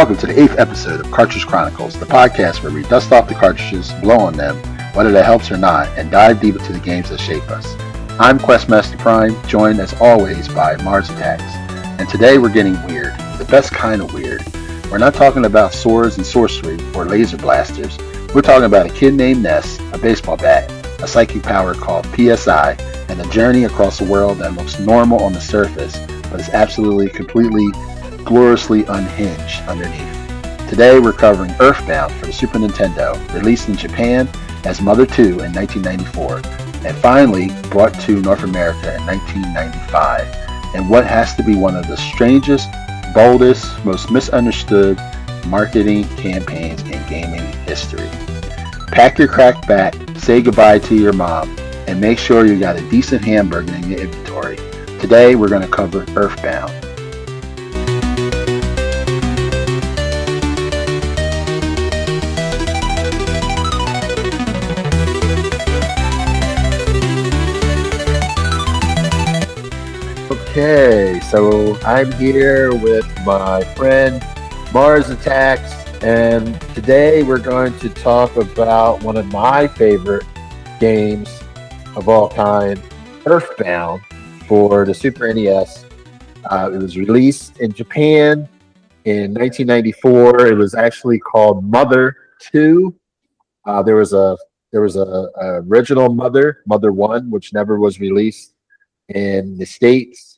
Welcome to the 8th episode of Cartridge Chronicles, the podcast where we dust off the cartridges, blow on them, whether that helps or not, and dive deep into the games that shape us. I'm Questmaster Prime, joined as always by Marz Attakz, and today we're getting weird, the best kind of weird. We're not talking about swords and sorcery or laser blasters. We're talking about a kid named Ness, a baseball bat, a psychic power called PSI, and a journey across a world that looks normal on the surface, but is absolutely, completely, gloriously unhinged underneath. Today we're covering Earthbound for the Super Nintendo, released in Japan as Mother 2 in 1994, and finally brought to North America in 1995, and what has to be one of the strangest, boldest, most misunderstood marketing campaigns in gaming history. Pack your crack back, say goodbye to your mom, and make sure you got a decent hamburger in your inventory. Today we're going to cover Earthbound. Okay, so I'm here with my friend Marz Attakz, and today we're going to talk about one of my favorite games of all time, Earthbound, for the Super NES. It was released in Japan in 1994. It was actually called Mother 2. There was a original Mother 1, which never was released in the States.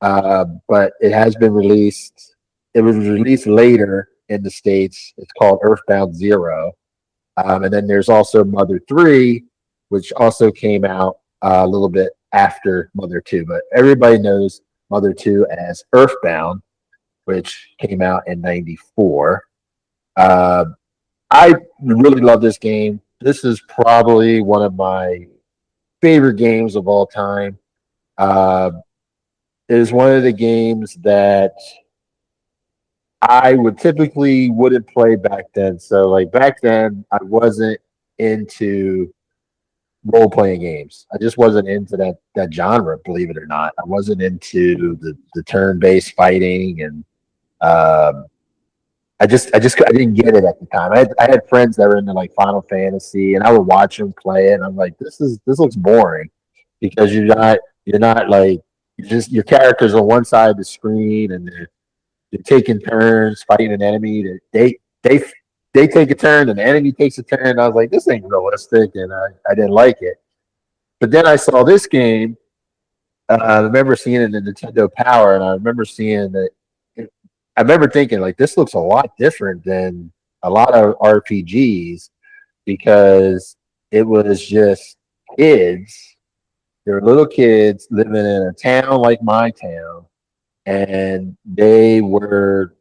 But it has been released. It was released later in the States. It's called Earthbound 0. And then there's also Mother 3, which also came out a little bit after Mother 2. But everybody knows Mother 2 as Earthbound, which came out in 94. I really love this game. This is probably one of my favorite games of all time. It is one of the games that I would typically wouldn't play back then. So like back then, I wasn't into role-playing games. I just wasn't into that genre, believe it or not. I wasn't into the turn-based fighting, and I didn't get it at the time. I had friends that were into like Final Fantasy, and I would watch them play it, and I'm like, this looks boring, because you're not like, your characters on one side of the screen, and they're taking turns fighting an enemy. They take a turn, and the enemy takes a turn. I was like, this ain't realistic, and I didn't like it. But then I saw this game. I remember seeing it in Nintendo Power, and I remember seeing that. I remember thinking, like, this looks a lot different than a lot of RPGs, because it was just kids. There were little kids living in a town like my town, and they were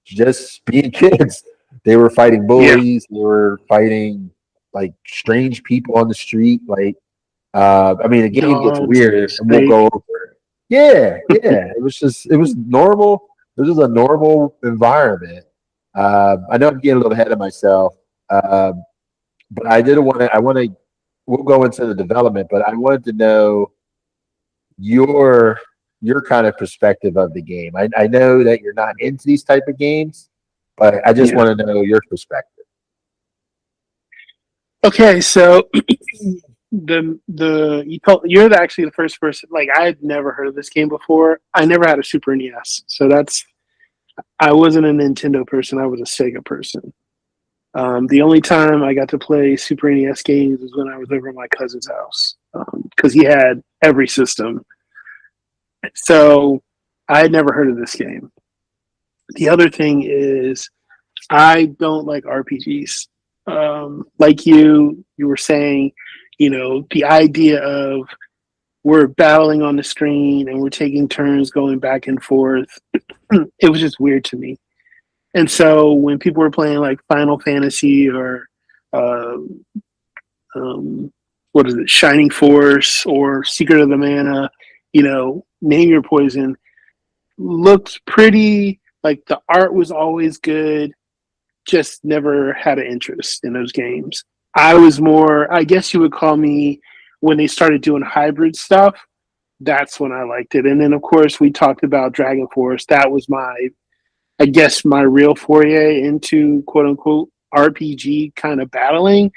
just being kids. They were fighting bullies. Yeah. They were fighting like strange people on the street. Like, I mean, the game gets weird, and we'll go over it. Yeah. It was normal. This was a normal environment. I know I'm getting a little ahead of myself, but I didn't want to. We'll go into the development, but I wanted to know your kind of perspective of the game. I know that you're not into these type of games, but I just want to know your perspective. Okay, so you're actually the first person. Like, I had never heard of this game before. I never had a Super NES, so I wasn't a Nintendo person. I was a Sega person. The only time I got to play Super NES games was when I was over at my cousin's house, because he had every system. So I had never heard of this game. The other thing is, I don't like RPGs. Like you were saying, the idea of we're battling on the screen and we're taking turns going back and forth, it was just weird to me. And so when people were playing like Final Fantasy or what is it, Shining Force or Secret of the Mana, Name Your Poison, looked pretty, like the art was always good, just never had an interest in those games. I was more, I guess you would call me, when they started doing hybrid stuff, that's when I liked it. And then of course we talked about Dragon Force. That was my I guess, my real foray into quote unquote RPG kind of battling.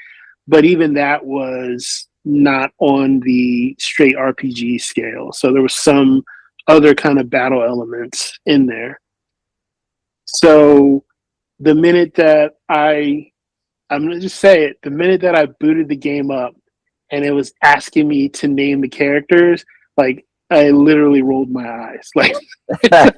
But even that was not on the straight RPG scale. So there was some other kind of battle elements in there. So the minute that I'm going to just say it, the minute that I booted the game up and it was asking me to name the characters, like, I literally rolled my eyes. Like, I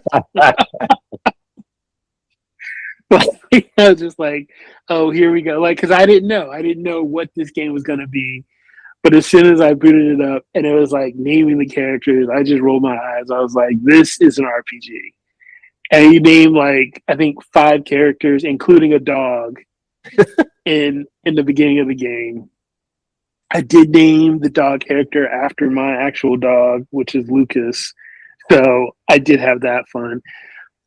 was just like, oh, here we go. Like, because I didn't know what this game was going to be. But as soon as I booted it up and it was like naming the characters, I just rolled my eyes. I was like, this is an RPG. And he named, like, I think 5 characters, including a dog, in the beginning of the game. I did name the dog character after my actual dog, which is Lucas. So I did have that fun.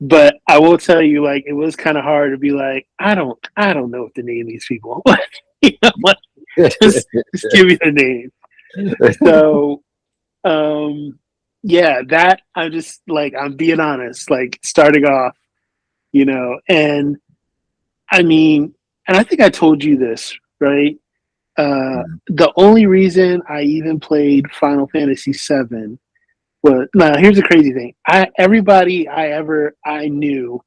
But I will tell you, like, it was kind of hard to be like, I don't know what to name these people. You know, like, just give me the name. So, yeah, that I'm just like, I'm being honest, like, starting off, and I mean, and I think I told you this, right? The only reason I even played Final Fantasy VII was, now here's the crazy thing. Everybody I knew,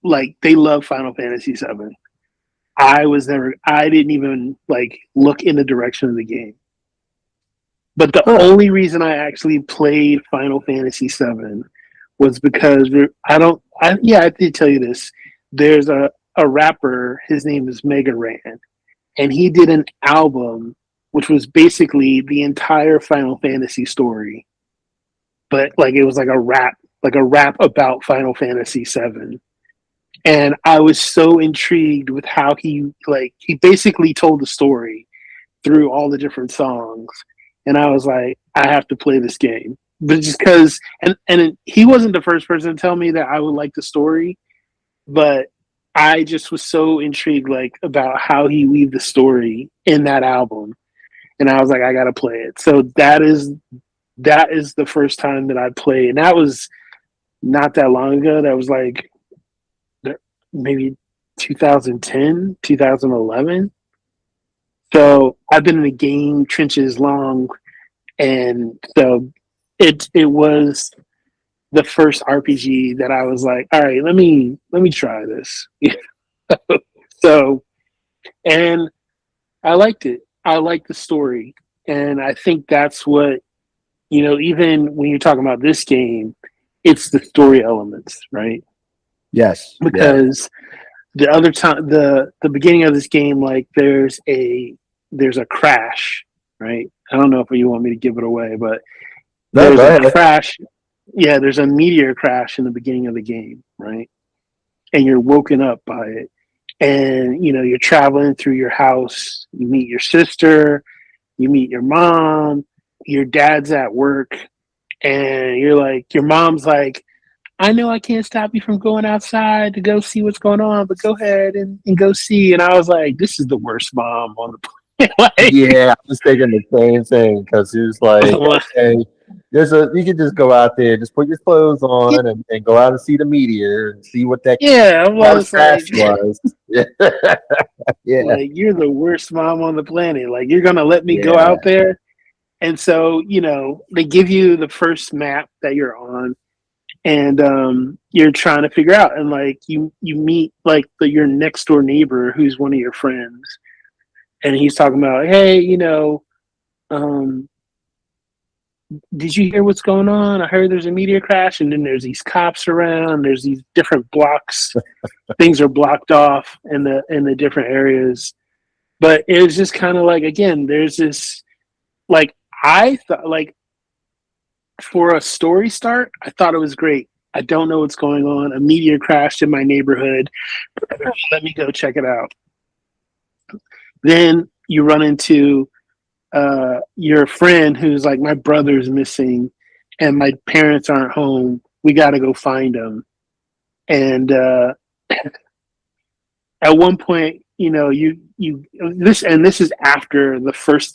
like, they love Final Fantasy VII. I didn't even, like, look in the direction of the game. But the only reason I actually played Final Fantasy VII was because I did tell you this. There's a rapper, his name is Mega Ran, and he did an album which was basically the entire Final Fantasy story. But, like, it was like a rap about Final Fantasy VII. And I was so intrigued with how he basically told the story through all the different songs. And I was like, I have to play this game. But just because, and he wasn't the first person to tell me that I would like the story, but I just was so intrigued, like, about how he weaved the story in that album. And I was like, I got to play it. So that is the first time that I played. And that was not that long ago. That was like maybe 2010, 2011. So I've been in the game trenches long, and so it was the first RPG that I was like, all right, let me try this. So, and I liked it. I liked the story, and I think that's what, even when you're talking about this game, it's the story elements, right? Yes. Because the other time, the beginning of this game, like, there's a crash, right? I don't know if you want me to give it away, but there's a crash. Yeah, there's a meteor crash in the beginning of the game, right? And you're woken up by it. And, you're traveling through your house. You meet your sister. You meet your mom. Your dad's at work. And you're like, your mom's like, I know I can't stop you from going outside to go see what's going on, but go ahead and go see. And I was like, this is the worst mom on the planet. Like, yeah, I was thinking the same thing, because he was like, okay, you can just go out there, just put your clothes on, and go out and see the meteor and see what that crash was. Yeah. Like, you're the worst mom on the planet. Like, you're gonna let me go out there? And so, they give you the first map that you're on, and you're trying to figure out, and, like, you meet, like, your next door neighbor who's one of your friends, and he's talking about, hey, did you hear what's going on? I heard there's a meteor crash, and then there's these cops around. There's these different blocks. Things are blocked off in the different areas. But it was just kind of like, again, there's this, like, I thought, like, for a story start, I thought it was great. I don't know what's going on. A meteor crashed in my neighborhood. Let me go check it out. Then you run into your friend who's like, my brother's missing and my parents aren't home. We got to go find them. And at one point, this is after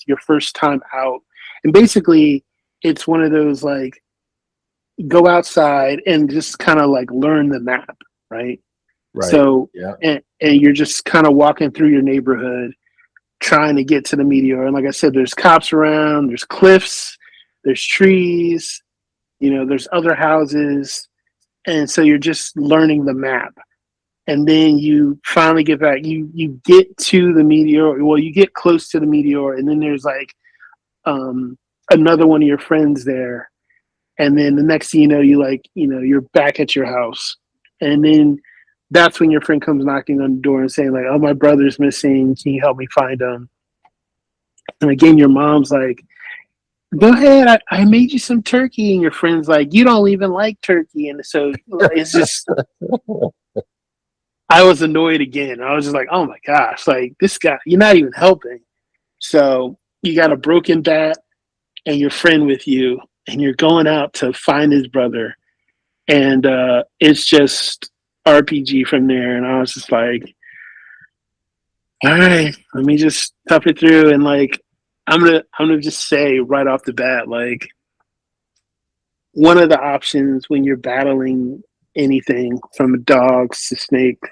your first time out. And basically it's one of those, like, go outside and just kind of, like, learn the map, right? Right. So, yeah. and you're just kind of walking through your neighborhood trying to get to the meteor. And like I said, there's cops around, there's cliffs, there's trees, there's other houses. And so you're just learning the map. And then you finally get back, you get to the meteor. Well, you get close to the meteor, and then there's like another one of your friends there. And then the next thing you know, you're back at your house. And then that's when your friend comes knocking on the door and saying like, "Oh, my brother's missing. Can you help me find him?" And again, your mom's like, "Go ahead. I made you some turkey." And your friend's like, "You don't even like turkey." And so it's just, I was annoyed again. I was just like, "Oh my gosh, like this guy, you're not even helping." So you got a broken bat and your friend with you, and you're going out to find his brother. And it's just RPG from there. And I was just like, all right, let me just tough it through. And like, I'm gonna just say right off the bat, like, one of the options when you're battling anything from dogs to snakes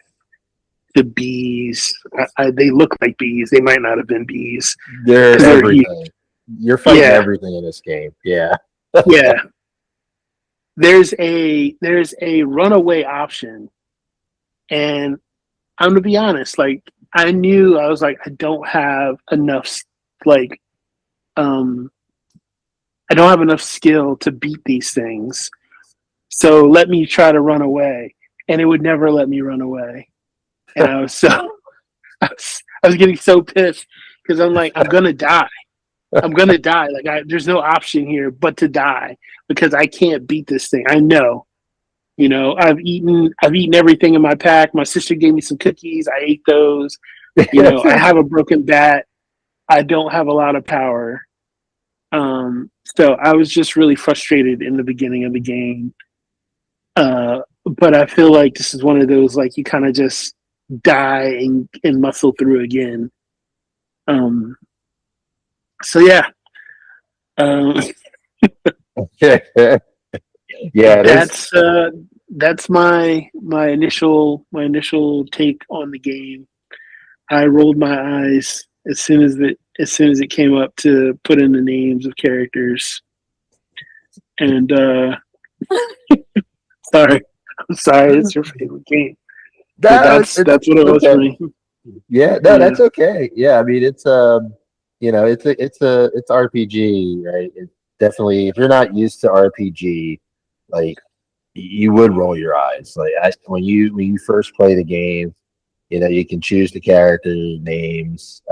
to bees, they look like bees. They might not have been bees. They're 'cause they're everything. huge. You're fighting Yeah. everything in this game. Yeah. Yeah. There's a runaway option, and I'm gonna be honest. Like, I was like, I don't have enough, like, I don't have enough skill to beat these things. So let me try to run away, and it would never let me run away. And I was I was getting so pissed because I'm like, I'm gonna die. I'm gonna die. Like, there's no option here but to die because I can't beat this thing. I know. I've eaten everything in my pack. My sister gave me some cookies. I ate those. I have a broken bat. I don't have a lot of power. So I was just really frustrated in the beginning of the game. But I feel like this is one of those, like, you kind of just die and muscle through again. So yeah. Yeah, That's my initial take on the game. I rolled my eyes as soon as it came up to put in the names of characters. And I'm sorry, it's your favorite game. That's what it was for me. Yeah, no, that's okay. Yeah, I mean, it's it's RPG, right? It definitely, if you're not used to RPG, like, you would roll your eyes. Like, when you first play the game, you can choose the character names.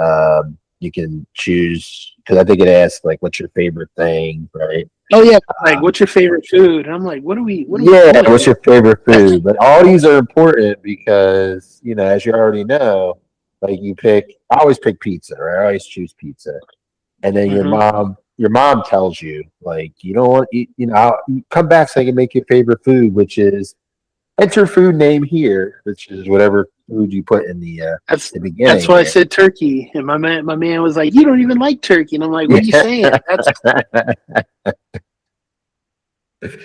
You can choose, because I think it asks like, what's your favorite thing, right? Oh yeah, like, what's your favorite food? And I'm like, what do we what's your favorite food? But all these are important because, as you already know, like, I always pick pizza, right? I always choose pizza. And then your mom tells you, like, you don't want, come back so I can make your favorite food, which is enter food name here, which is whatever food you put in the beginning. That's why I said turkey. And my man was like, you don't even like turkey. And I'm like, what are you saying? And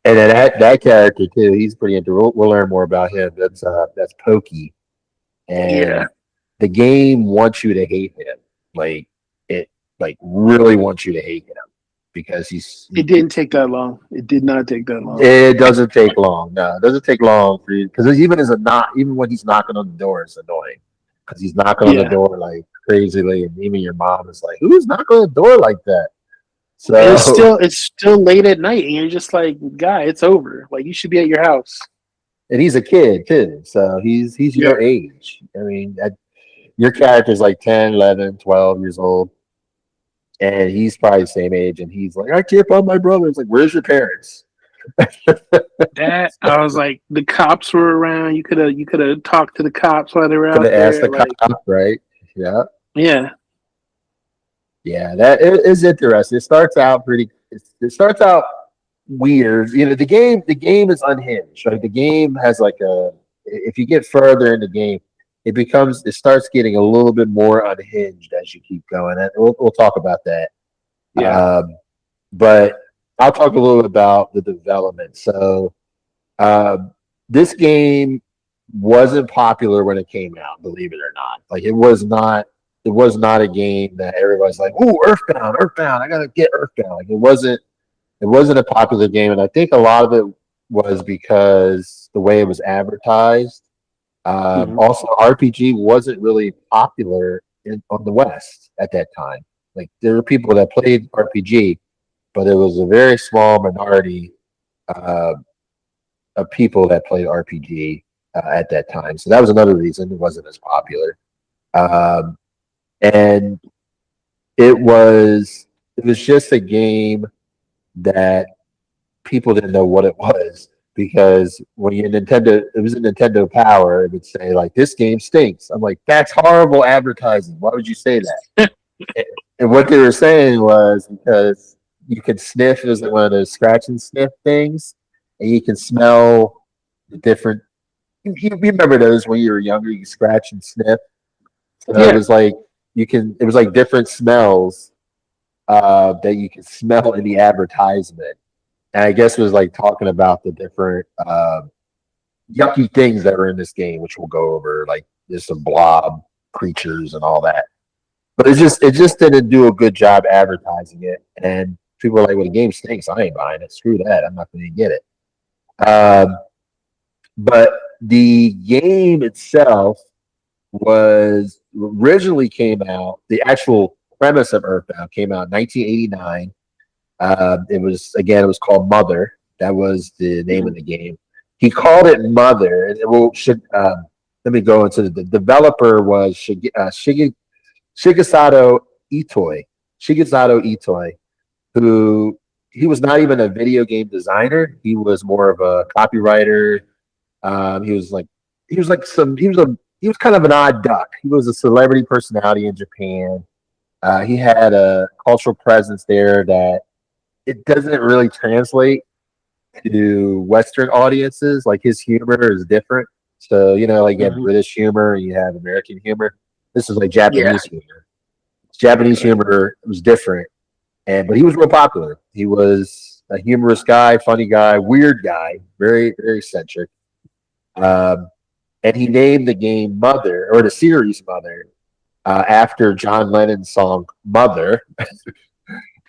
then that character too, he's pretty interesting. We'll learn more about him. That's Pokey. And the game wants you to hate him. Like, it really wants you to hate him because it didn't take that long. It did not take that long. It doesn't take long. No, it doesn't take long for you, because even when he's knocking on the door, it's annoying because he's knocking on the door like crazily, and even your mom is like, "Who's knocking on the door like that?" So it's still late at night, and you're just like, "Guy, it's over. Like, you should be at your house." And he's a kid too, so he's your age. I mean, your character's like 10, 11, 12 years old. And he's probably the same age, and he's like, I can't find my brother. It's like, where's your parents? That, I was like, the cops were around. You could have talked to the cops while they were out there. Asked the cop, right? Yeah. Yeah. Yeah, that is interesting. It starts out weird. The game is unhinged. Right? The game has if you get further in the game, it starts getting a little bit more unhinged as you keep going. And we'll talk about that. Yeah. But I'll talk a little bit about the development. So, this game wasn't popular when it came out, believe it or not. Like it was not a game that everybody's like, "Ooh, Earthbound, I gotta get Earthbound." Like it wasn't a popular game, and I think a lot of it was because the way it was advertised. Also, RPG wasn't really popular on the West at that time. Like there were people that played RPG, but it was a very small minority uh, of people that played RPG at that time. So that was another reason it wasn't as popular. Um, and it was just a game that people didn't know what it was because when you Nintendo, it was a Nintendo Power, it would say like this game stinks. I'm like, that's horrible advertising. Why would you say that? And what they were saying was because you could sniff, it was like one of those scratch and sniff things, and you can smell the different. You remember those when you were younger? You scratch and sniff. So it was like it was like different smells that you could smell in the advertisement. And I guess it was like talking about the different yucky things that are in this game, which we'll go over, like there's some blob creatures and all that. But it just didn't do a good job advertising it. And people were like, well, the game stinks. I ain't buying it. Screw that. I'm not going to get it. But the game itself was originally came out, the actual premise of Earthbound came out in 1989. It was called Mother. That was the name of the game. He called it Mother. And let me go into the developer was Shigesato Itoi. Shigesato Itoi, who he was not even a video game designer. He was more of a copywriter. He was kind of an odd duck. He was a celebrity personality in Japan. He had a cultural presence there that it doesn't really translate to Western audiences. Like his humor is different. So, you know, like you have British humor, you have American humor. This is like Japanese humor. Japanese humor was different. But he was real popular. He was a humorous guy, funny guy, weird guy, very, very eccentric. And he named the game Mother, or the series Mother, after John Lennon's song Mother.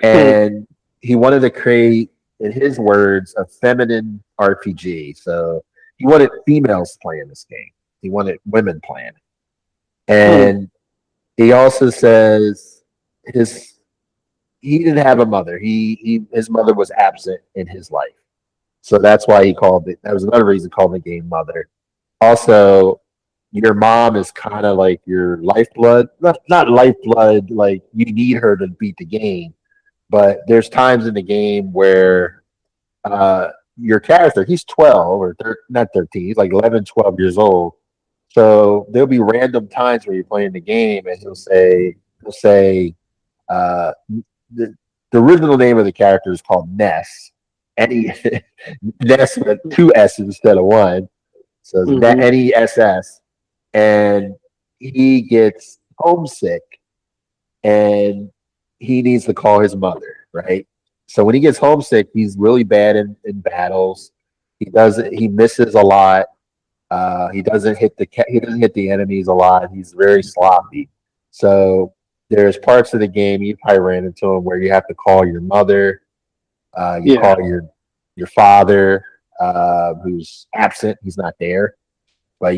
And he wanted to create, in his words, a feminine RPG. So he wanted females playing this game. He wanted women playing it. And he also says he didn't have a mother. His mother was absent in his life. So that's why he called it. That was another reason he called the game Mother. Also, your mom is kind of like your lifeblood. Not lifeblood, like you need her to beat the game. But there's times in the game where your character, he's 12 or not 13, he's like 11, 12 years old. So there'll be random times where you're playing the game and he'll say the original name of the character is called Ness. Ness with two S's instead of one. So Ness. And he gets homesick and he needs to call his mother, right? So when he gets homesick, he's really bad in battles. He misses a lot. He doesn't hit the enemies a lot. He's very sloppy. So there's parts of the game you probably ran into him where you have to call your mother, call your father, who's absent. He's not there, but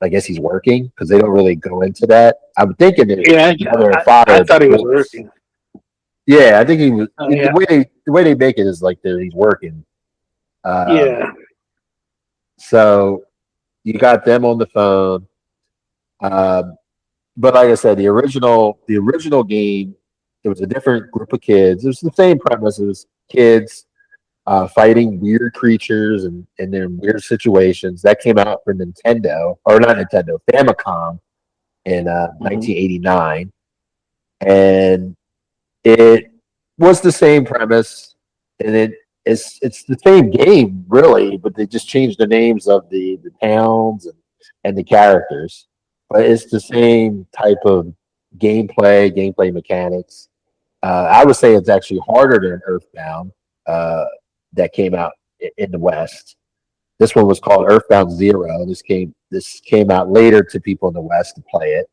I guess he's working because they don't really go into that. I'm thinking that mother and father. I thought he was working. Yeah, I think he was. The way they make it is like he's working. So you got them on the phone. But like I said, the original game, it was a different group of kids. It was the same premises: kids fighting weird creatures and in weird situations. That came out for Nintendo, or not Nintendo, Famicom in 1989, and it was the same premise, and it's the same game really, but they just changed the names of the towns and the characters. But it's the same type of gameplay mechanics. I would say it's actually harder than Earthbound that came out in the West. This one was called Earthbound Zero. This came out later to people in the West to play it.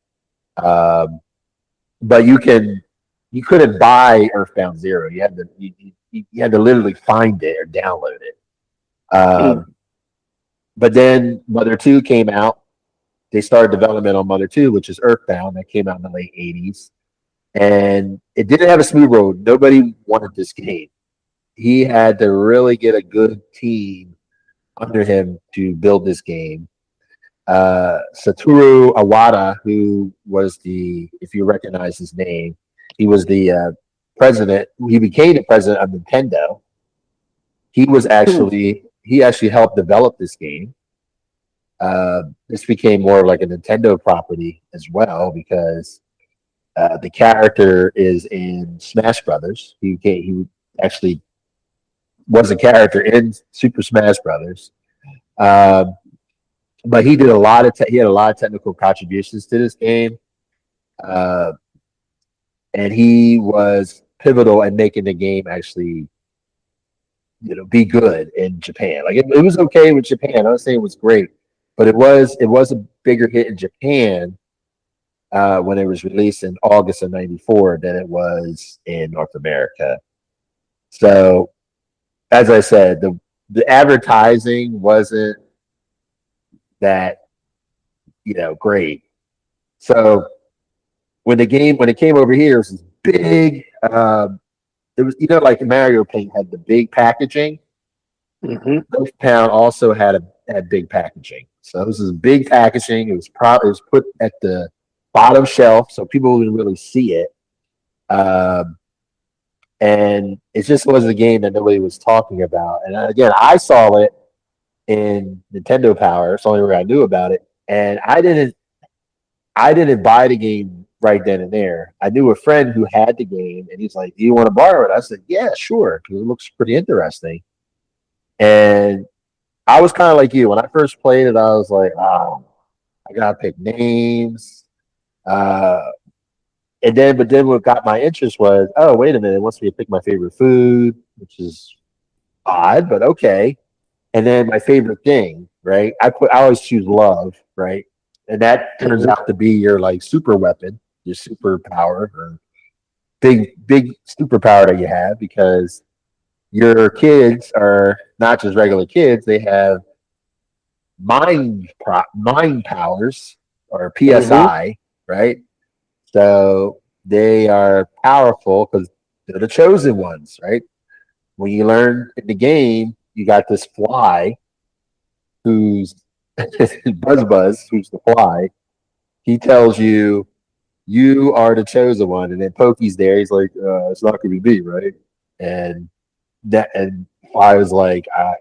But you couldn't buy Earthbound Zero. You had to literally find it or download it. But then Mother 2 came out. They started development on Mother 2, which is Earthbound. That came out in the late 80s. And it didn't have a smooth road. Nobody wanted this game. He had to really get a good team under him to build this game. Satoru Iwata, who was if you recognize his name, he was the president. He became the president of Nintendo. He actually helped develop this game. This became more like a Nintendo property as well because the character is in Smash Brothers. He actually was a character in Super Smash Brothers. But he did he had a lot of technical contributions to this game. And he was pivotal in making the game actually, be good in Japan. Like it was okay with Japan. I don't say it was great, but it was a bigger hit in Japan when it was released in August of '94 than it was in North America. So, as I said, the advertising wasn't that great. So when it came over here, it was this big. It was like Mario Paint had the big packaging. Earthbound also had big packaging. So it was this big packaging. It was put at the bottom shelf, so people wouldn't really see it. And it just was a game that nobody was talking about. And again, I saw it in Nintendo Power. It's the only way I knew about it. And I didn't buy the game right then and there. I knew a friend who had the game, and he's like, "Do you want to borrow it?" I said, "Yeah, sure." It looks pretty interesting. And I was kind of like you. When I first played it, I was like, "Oh, I gotta pick names." But then what got my interest was, oh, wait a minute, it wants me to pick my favorite food, which is odd, but okay. And then my favorite thing, right? I always choose love, right? And that turns out to be your like super weapon, your superpower, or big superpower that you have, because your kids are not just regular kids; they have mind powers, or PSI, right? So they are powerful because they're the chosen ones, right? When you learn in the game, you got this fly who's Buzz, who's the fly. He tells you are the chosen one, and then Pokey's there. He's like, "It's not going to be me, right?" And Fly was like, I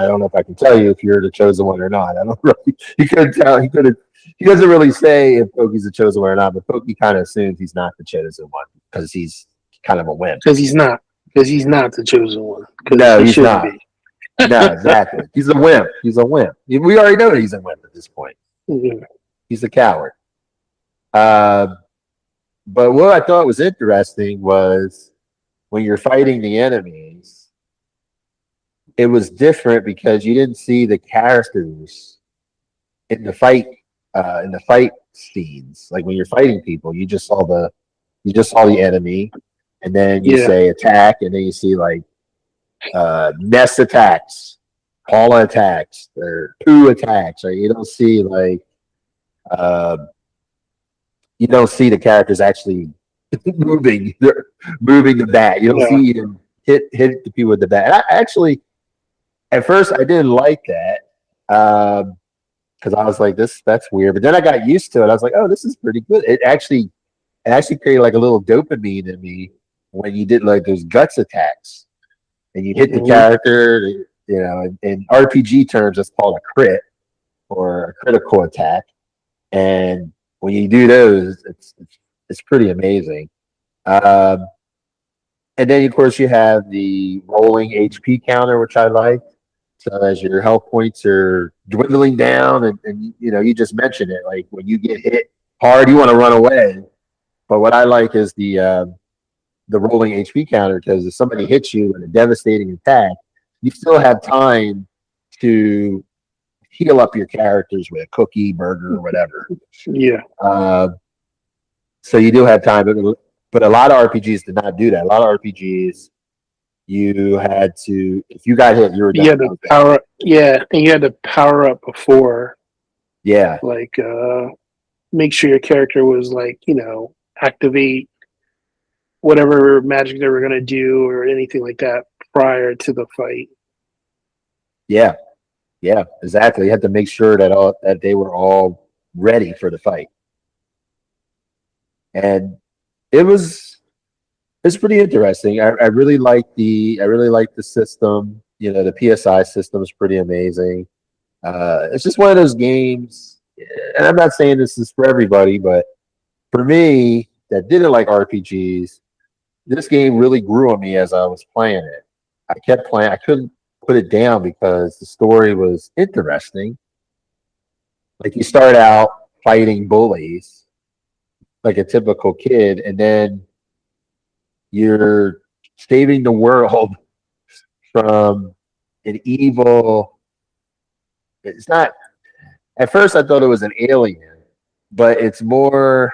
don't know if I can tell you if you're the chosen one or not. I don't really. He couldn't tell. He doesn't really say if Pokey's the chosen one or not, but Pokey kind of assumes he's not the chosen one because he's kind of a wimp. Because he's not the chosen one. No, he's not. No, exactly. He's a wimp. We already know that he's a wimp at this point. Mm-hmm. He's a coward. But what I thought was interesting was when you're fighting the enemies, it was different because you didn't see the characters in the fight scenes. Like when you're fighting people, you just saw the enemy, and then you say attack, and then you see like Ness attacks, Paula attacks, or Pooh attacks. Right? You don't see you don't see the characters actually moving the bat. You don't see them hit the people with the bat. And I actually, at first, I didn't like that because I was like, that's weird. But then I got used to it. I was like, oh, this is pretty good. It actually created like a little dopamine in me when you did like those guts attacks and you hit the character. You know, in RPG terms, it's called a crit or a critical attack. And when you do those, it's pretty amazing. And then, of course, you have the rolling HP counter, which I like. So as your health points are dwindling down, and you know, you just mentioned it, like when you get hit hard, you want to run away. But what I like is the rolling HP counter, because if somebody hits you with a devastating attack, you still have time to heal up your characters with a cookie, burger, or whatever. Yeah. So you do have time, but a lot of RPGs did not do that. A lot of RPGs, you had to, if you got hit, you were done. You had to power up, and you had to power up before, Yeah, like make sure your character was like, activate whatever magic they were going to do or anything like that prior to the fight. yeah, exactly. You had to make sure that they were all ready for the fight, and it's pretty interesting. I really like the system. The PSI system is pretty amazing. It's just one of those games, and I'm not saying this is for everybody, but for me that didn't like RPGs, this game really grew on me as I was playing it. I kept playing. I couldn't put it down because the story was interesting. Like you start out fighting bullies like a typical kid, and then you're saving the world from an evil. It's not. At first, I thought it was an alien, but it's more.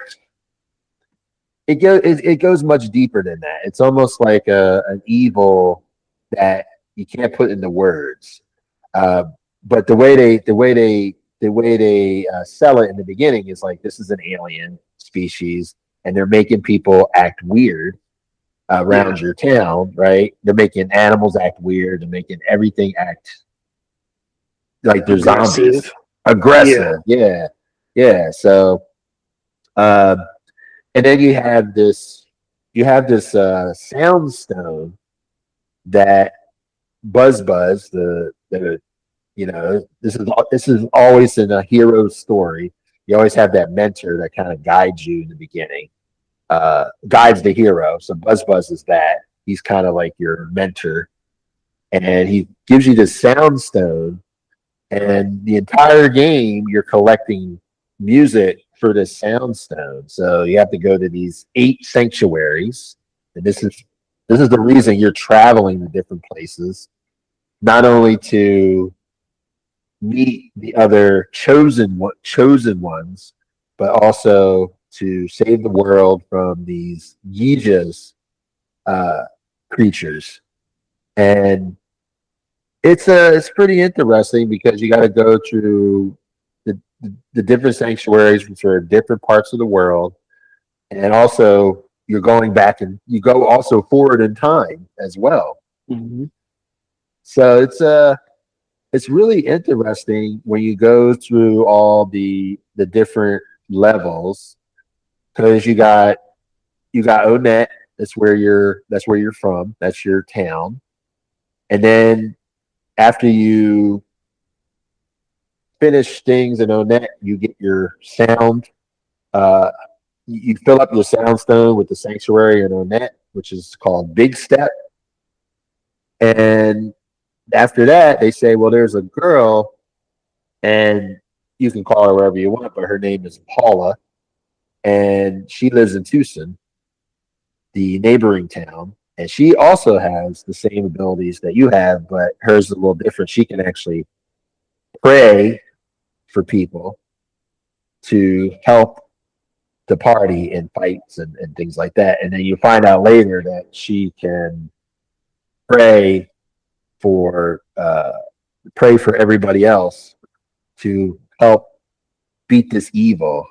It goes much deeper than that. It's almost like an evil that you can't put into words. But the way they sell it in the beginning is like this is an alien species, and they're making people act weird around your town, right? They're making animals act weird. They're making everything act like they're zombies. Aggressive, yeah. So, and then you have this sound stone that Buzz, this is always in a hero's story. You always have that mentor that kind of guides you in the beginning, guides the hero. So Buzz is that. He's kind of like your mentor, and he gives you this sound stone, and the entire game you're collecting music for this sound stone. So you have to go to these 8 sanctuaries, and this is the reason you're traveling to different places, not only to meet the other chosen ones, but also to save the world from these Yijas creatures. And it's pretty interesting because you got to go through the different sanctuaries, which are different parts of the world, and also you're going back and you go also forward in time as well. Mm-hmm. So it's really interesting when you go through all the different levels, because you got Onett. That's where you're from. That's your town. And then after you finish things in Onett, you get your sound. You fill up your sound stone with the sanctuary in Onett, which is called Big Step. And after that, they say, well, there's a girl, and you can call her wherever you want, but her name is Paula, and she lives in Tucson, the neighboring town, and she also has the same abilities that you have, but hers is a little different. She can actually pray for people to help the party in fights and things like that. And then you find out later that she can pray for everybody else to help beat this evil,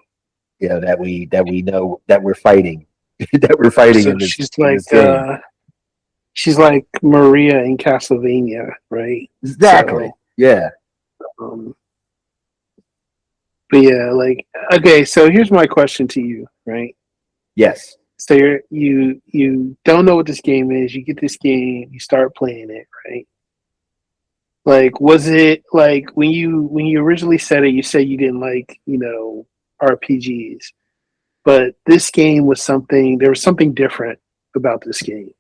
that we know that we're fighting that we're fighting So in this. She's like Maria in Castlevania, right? Exactly. So, yeah. But yeah, like, okay, so here's my question to you, right? Yes. So you don't know what this game is. You get this game, you start playing it, right? Like, was it like when you originally said it, you said you didn't like, RPGs, but this game was there was something different about this game.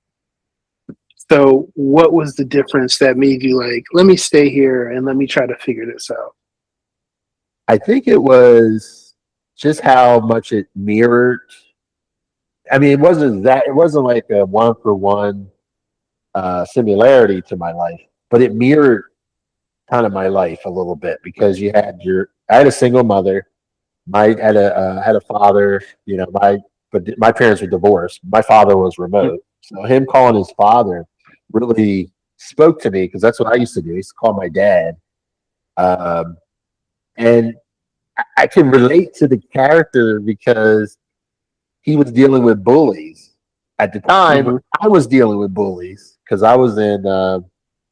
So what was the difference that made you like, let me stay here and let me try to figure this out? I think it was just how much it mirrored. I mean, it wasn't like a 1-for-1 similarity to my life, but it mirrored kind of my life a little bit because I had a single mother. Had a father. But my parents were divorced. My father was remote, so him calling his father really spoke to me because that's what I used to do. I used to call my dad, and I can relate to the character because he was dealing with bullies. At the time, I was dealing with bullies because I was in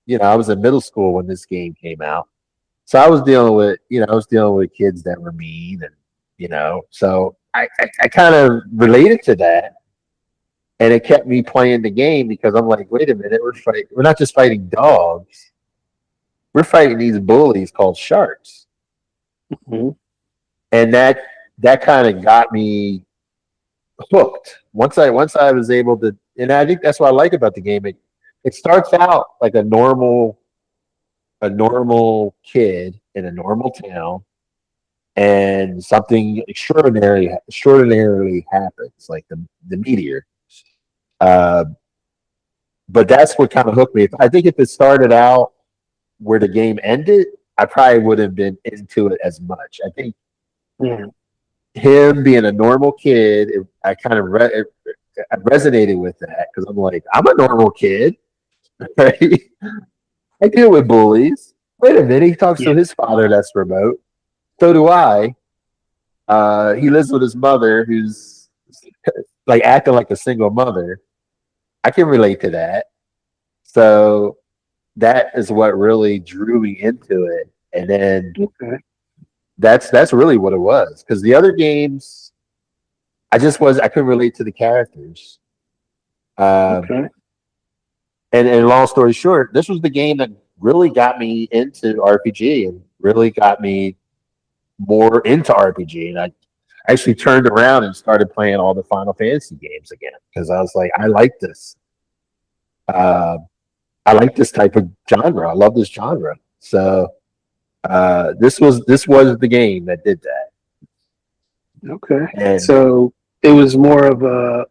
middle school when this game came out. So I was dealing with kids that were mean, and so I kind of related to that, and it kept me playing the game because I'm like, wait a minute, we're not just fighting dogs, we're fighting these bullies called sharks, and that kind of got me hooked. Once I was able to, and I think that's what I like about the game. It starts out like a normal kid in a normal town, and something extraordinarily happens, like the meteor. But that's what kind of hooked me. I think if it started out where the game ended, I probably wouldn't have been into it as much. I think him being a normal kid, I kind of I resonated with that because I'm like, I'm a normal kid, right? I deal with bullies. Wait a minute, he talks to his father that's remote. So do I. He lives with his mother who's like acting like a single mother. I can relate to that. So that is what really drew me into it. And then that's really what it was. Because the other games, I couldn't relate to the characters. And long story short, this was the game that really got me into RPG and really got me more into RPG. And I actually turned around and started playing all the Final Fantasy games again because I was like, I like this. I like this type of genre. I love this genre. So this was the game that did that. Okay. And so it was more of a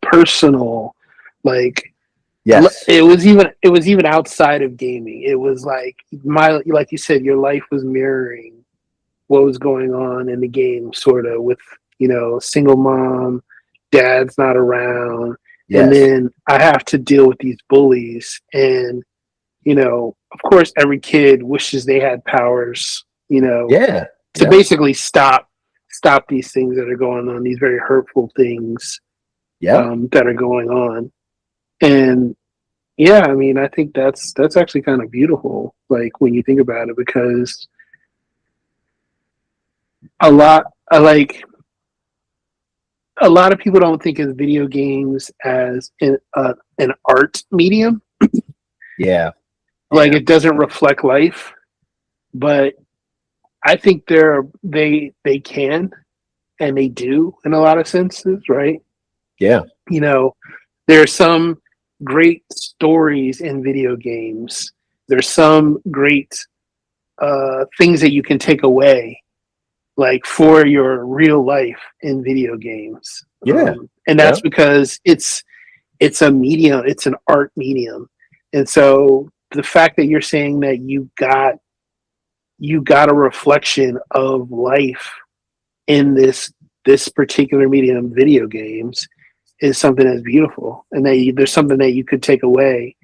personal, like, yes, it was even outside of gaming. It was like like you said, your life was mirroring what was going on in the game, sort of with single mom, dad's not around, and then I have to deal with these bullies, and of course, every kid wishes they had powers, to basically stop these things that are going on, these very hurtful things, that are going on. And I mean, I think that's actually kind of beautiful, like when you think about it, because a lot of people don't think of video games as an art medium. Like it doesn't reflect life, but I think they can, and they do in a lot of senses, right? There are some great stories in video games. There's some great things that you can take away, like for your real life in video games. And that's because it's a medium, it's an art medium. And so the fact that you're saying that you got a reflection of life in this particular medium, video games, is something that's beautiful, and that there's something that you could take away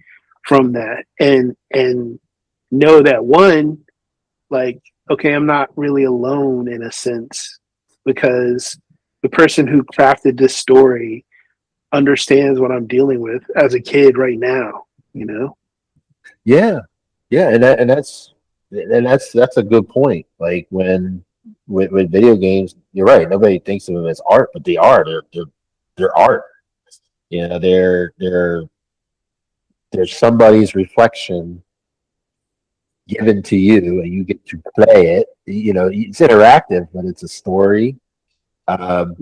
from that, and know that one, like, okay, I'm not really alone in a sense, because the person who crafted this story understands what I'm dealing with as a kid right now. And that's a good point. Like with video games, you're right. Nobody thinks of them as art, but they are. They're art. They're somebody's reflection given to you, and you get to play it. It's interactive, but it's a story. And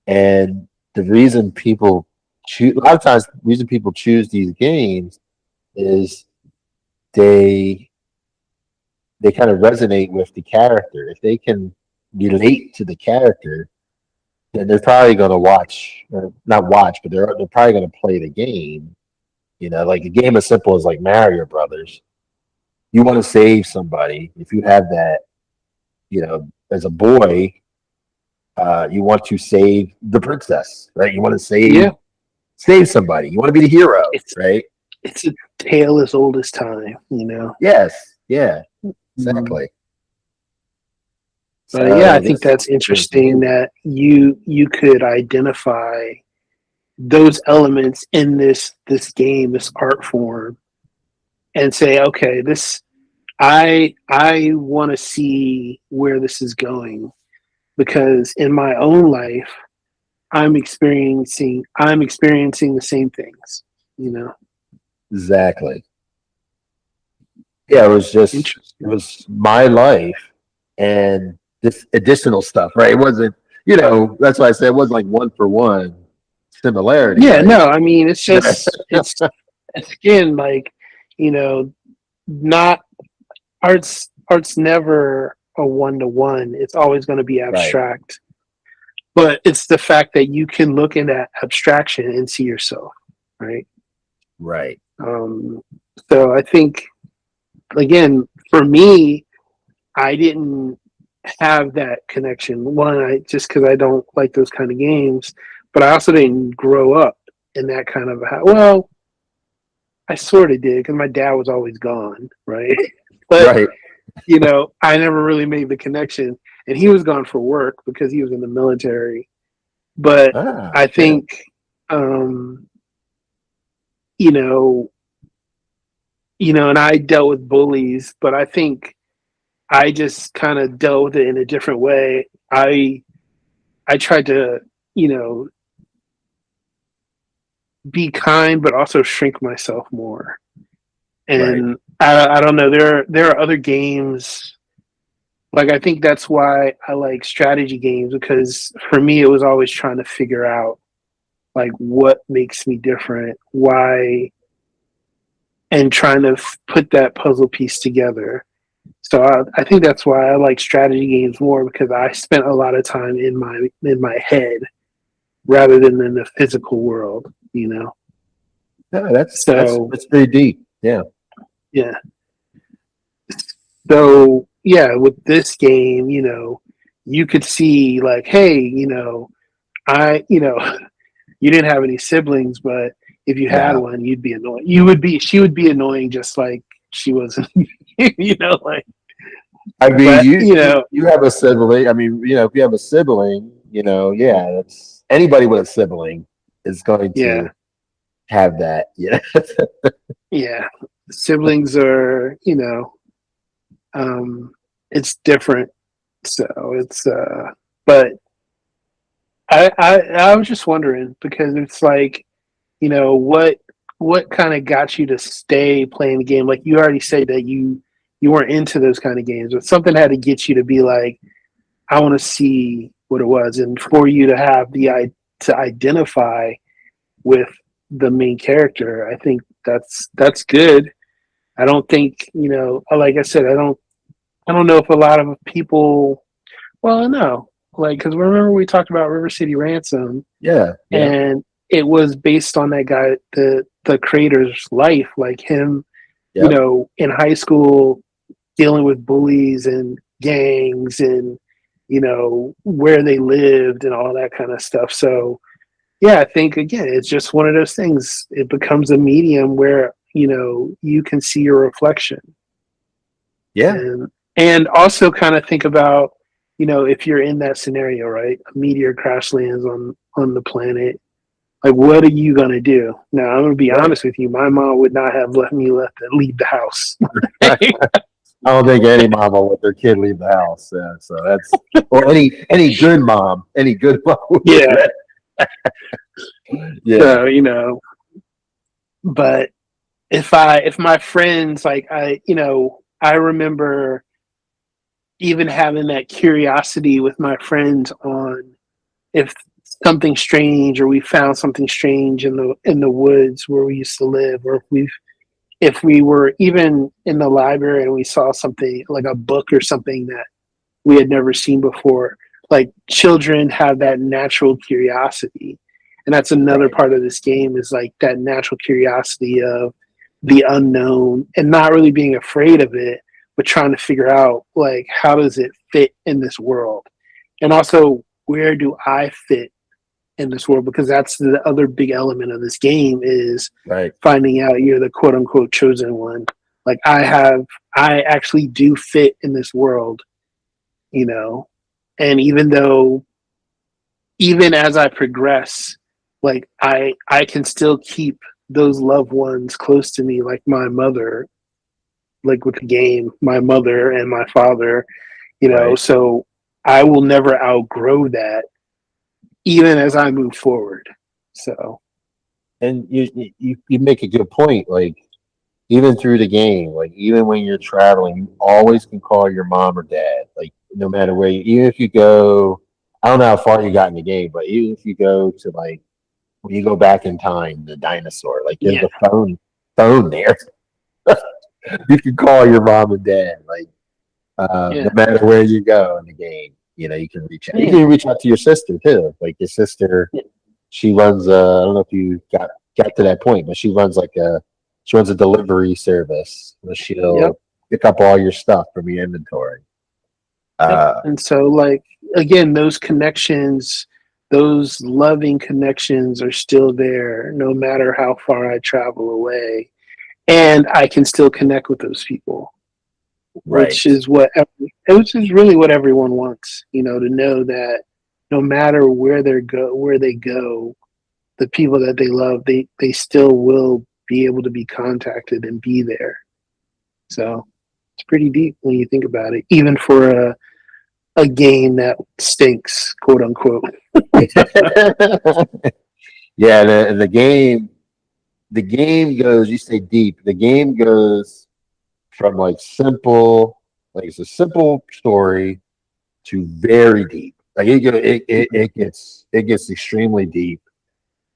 the reason people choose, a lot of times, the reason people choose these games is they kind of resonate with the character. If they can relate to the character, then they're probably going to watch, or not watch, but they're probably going to play the game. Like a game as simple as like Mario Brothers. you want to save somebody. If you have that, as a boy, you want to save the princess, right? You want to save somebody. You want to be the hero, right? It's a tale as old as time, Yes, yeah, exactly. But I think that's interesting that you could identify those elements in this game, this art form, and say, okay, I want to see where this is going, because in my own life I'm experiencing the same things, Exactly. Yeah, it was my life and this additional stuff, right? It wasn't, that's why I said it wasn't like one for one similarity. Yeah, right? no, I mean, it's just, it's again, like, not art's never a one-to-one. It's always going to be abstract. But it's the fact that you can look in that abstraction and see yourself, right? Right. So I think, again, for me, I didn't have that connection. One, just because I don't like those kind of games, but I also didn't grow up in that kind of well, I sort of did because my dad was always gone, right? But I never really made the connection, and he was gone for work because he was in the military. But I think, and I dealt with bullies, but I think I just kind of dealt with it in a different way. I tried to, be kind, but also shrink myself more. And I don't know. There are other games. Like, I think that's why I like strategy games, because for me it was always trying to figure out like what makes me different, why, and trying to put that puzzle piece together. So I think that's why I like strategy games more, because I spent a lot of time in my head rather than in the physical world. Yeah, that's pretty deep. Yeah. Yeah. So with this game, you could see like, hey, I, you didn't have any siblings, but if you had one, you'd be annoying. She would be annoying just like she wasn't, like. I mean, you have a sibling. I mean, if you have a sibling, that's anybody with a sibling is going to have that. Yeah. Yeah. Siblings are, it's different. So it's, but I was just wondering, because it's like, what kind of got you to stay playing the game? Like, you already said that you weren't into those kind of games, but something had to get you to be like, I want to see what it was. And for you to have to identify with the main character, I think that's good. I don't think, like I said, I don't know if a lot of people, well, no, like, because remember we talked about River City Ransom, and it was based on that guy, the creator's life, like him, in high school dealing with bullies and gangs and where they lived and all that kind of stuff. So I think, again, it's just one of those things. It becomes a medium where you can see your reflection. And also kind of think about, if you're in that scenario, right? A meteor crash lands on the planet. Like, what are you going to do? Now, I'm going to be honest with you. My mom would not have let me leave the house. I don't think any mom will let their kid leave the house. Yeah, so that's, or any good mom. Yeah. So, but if my friends, like, I remember even having that curiosity with my friends on if something strange, or we found something strange in the woods where we used to live, or if we were even in the library and we saw something like a book or something that we had never seen before. Like, children have that natural curiosity, and that's another part of this game, is like that natural curiosity of the unknown and not really being afraid of it, but trying to figure out like how does it fit in this world, and also where do I fit in this world, because that's the other big element of this game is Right. finding out you're the quote unquote chosen one. Like I actually do fit in this world, you know, and even as I progress, like I can still keep those loved ones close to me, like my mother, like with the game, my mother and my father, you know, Right. so I will never outgrow that even as I move forward. So And you make a good point. Like even through the game, like even when you're traveling, you always can call your mom or dad. Like no matter where you, even if you go, I don't know how far you got in the game, but even if you go to like when you go back in time, the dinosaur, like there's yeah, a phone there. You can call your mom and dad. Like no yeah, matter where you go in the game, you know you can reach out. You yeah, can reach out to your sister too. Like your sister, yeah. she runs. I don't know if you got to that point, but she runs a delivery service. Where Yep, she'll pick up all your stuff from your inventory. yep. Uh, And so like again, those connections, those loving connections are still there no matter how far I travel away. And I can still connect with those people, which right, is which is really what everyone wants, you know, to know that no matter where they go, the people that they love, they still will be able to be contacted and be there. So it's pretty deep when you think about it, even for a game that stinks, quote unquote. yeah. The game goes. You say deep. The game goes from like simple, like it's a simple story to very deep. Like it gets extremely deep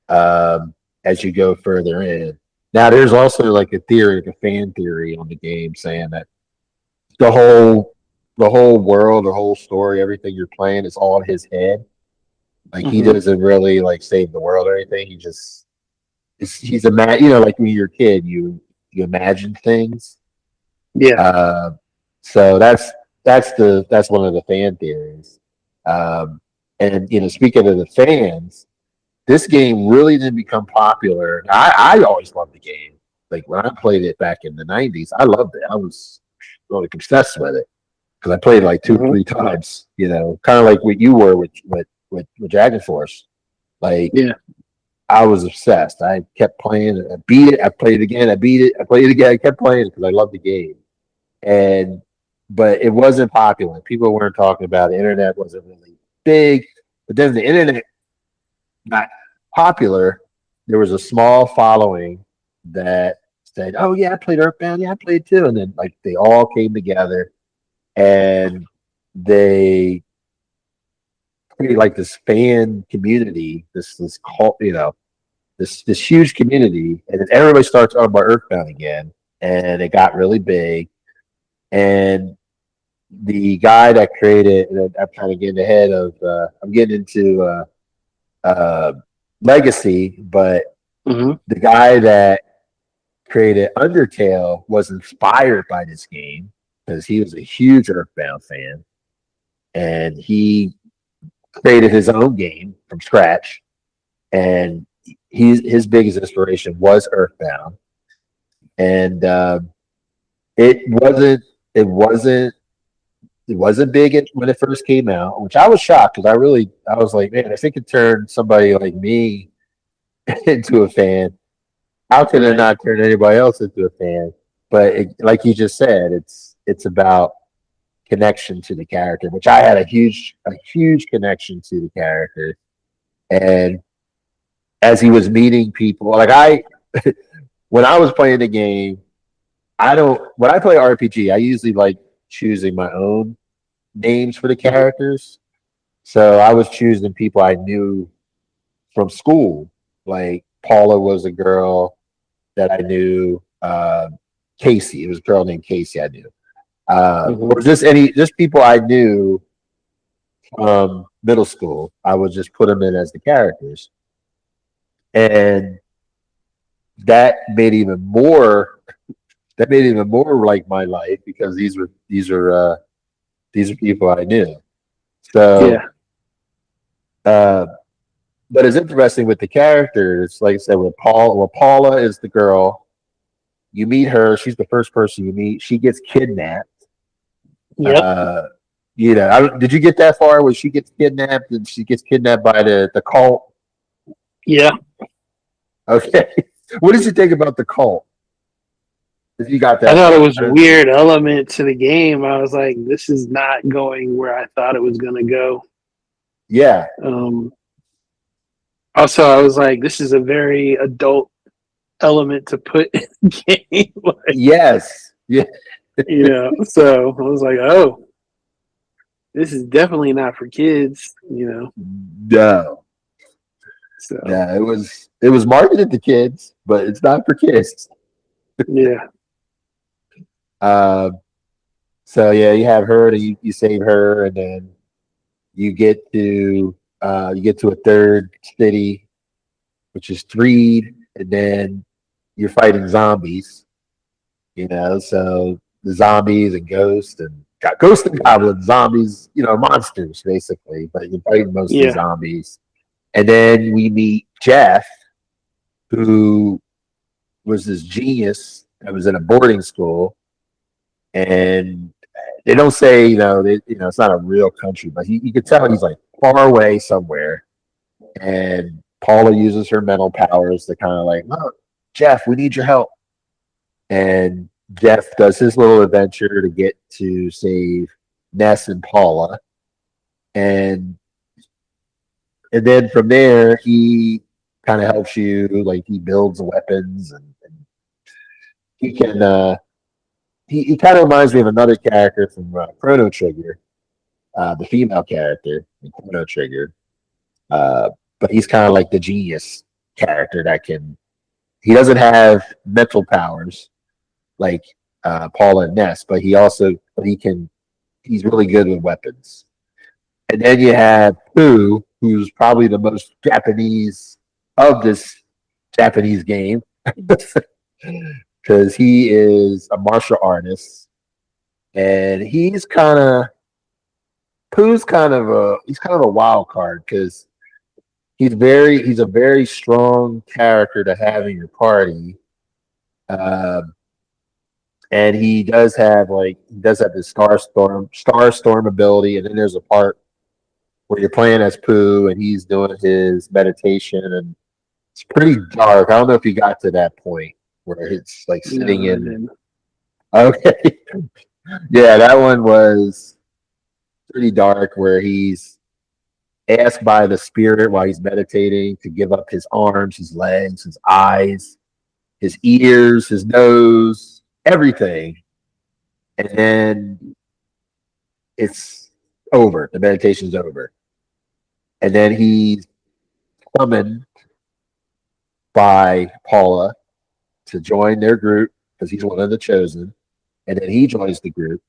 as you go further in. Now, there's also like a theory, like a fan theory on the game, saying that the whole the whole world, the whole story, everything you're playing is all in his head. Like he Mm-hmm. doesn't really like save the world or anything. He's a man. You know, like when you're a kid, you imagine things. Yeah. Uh, so that's one of the fan theories. Um, and you know, speaking of the fans, this game really didn't become popular. I always loved the game. Like when I played it back in the '90s, I loved it. I was really obsessed with it because I played it like two or Mm-hmm. three times. You know, kind of like what you were with Dragon Force. Like Yeah. I was obsessed. I kept playing. I beat it. I played it again. I beat it. I played it again. I kept playing it because I loved the game. And but it wasn't popular. People weren't talking about it. The internet wasn't really big. But then the internet got popular. There was a small following that said, "Oh yeah, I played Earthbound. Yeah, I played too." And then like they all came together and they created like this fan community, this cult, you know, this huge community, and then everybody starts talking about Earthbound again, and it got really big. And the guy that created, and I'm kind of getting ahead of, I'm getting into uh, legacy, but Mm-hmm. the guy that created Undertale was inspired by this game because he was a huge Earthbound fan, and he created his own game from scratch. And his biggest inspiration was Earthbound, and it wasn't it wasn't it wasn't big when it first came out, which I was shocked because I was like, man, if it could turn somebody like me into a fan, how can it Right. not turn anybody else into a fan? But like you just said, it's about connection to the character, which I had a huge connection to the character, and as he was meeting people, like I when I was playing the game, I don't when I play RPG, I usually like choosing my own names for the Mm-hmm. characters. So I was choosing people I knew from school. Like Paula was a girl that I knew. Casey, it was a girl named Casey I knew. Mm-hmm. Or just people I knew from middle school. I would just put them in as the characters. And that made even more like my life because these are people I knew. Yeah. So, but it's interesting with the characters. Like I said, with Paula is the girl. You meet her. She's the first person you meet. She gets kidnapped. Yep. Uh, did you get that far? Where she gets kidnapped and she gets kidnapped by the cult? Yeah. Okay. What did you think about the cult? If you got I that thought it far, was a weird element to the game. I was like, this is not going where I thought it was going to go. yeah, Also, I was like, this is a very adult element to put in the game. Like, yes, yeah, so I was like, oh, this is definitely not for kids, no, So, yeah. It was marketed to kids, but it's not for kids. yeah. Um, so yeah, you have her, and you save her, and then you get to a third city, which is Threed, and then you're fighting zombies. So the zombies and ghosts and goblins, zombies, monsters basically, but you're fighting mostly Yeah. zombies. And then we meet Jeff, who was this genius that was in a boarding school, and they don't say, it's not a real country, but you could tell he's like far away somewhere. And Paula uses her mental powers to kind of like, oh, Jeff, we need your help. And Jeff does his little adventure to get to save Ness and Paula. And then from there, he kind of helps you, like he builds weapons and he can, he kind of reminds me of another character from Chrono Trigger, the female character in Chrono Trigger. But he's kind of like the genius character he doesn't have mental powers like Paula and Ness, but he's really good with weapons. And then you have Pooh, who's probably the most Japanese of this Japanese game, because he is a martial artist, and Pooh's kind of a wild card because he's a very strong character to have in your party. And he does have this star storm ability, and then there's a part where you're playing as Pooh and he's doing his meditation, and it's pretty dark. I don't know if you got to that point where it's like sitting in. Okay, yeah, that one was pretty dark, where he's asked by the spirit while he's meditating to give up his arms, his legs, his eyes, his ears, his nose, everything. And then it's over. The meditation's over. And then he's summoned by Paula to join their group because he's one of the chosen. And then he joins the group.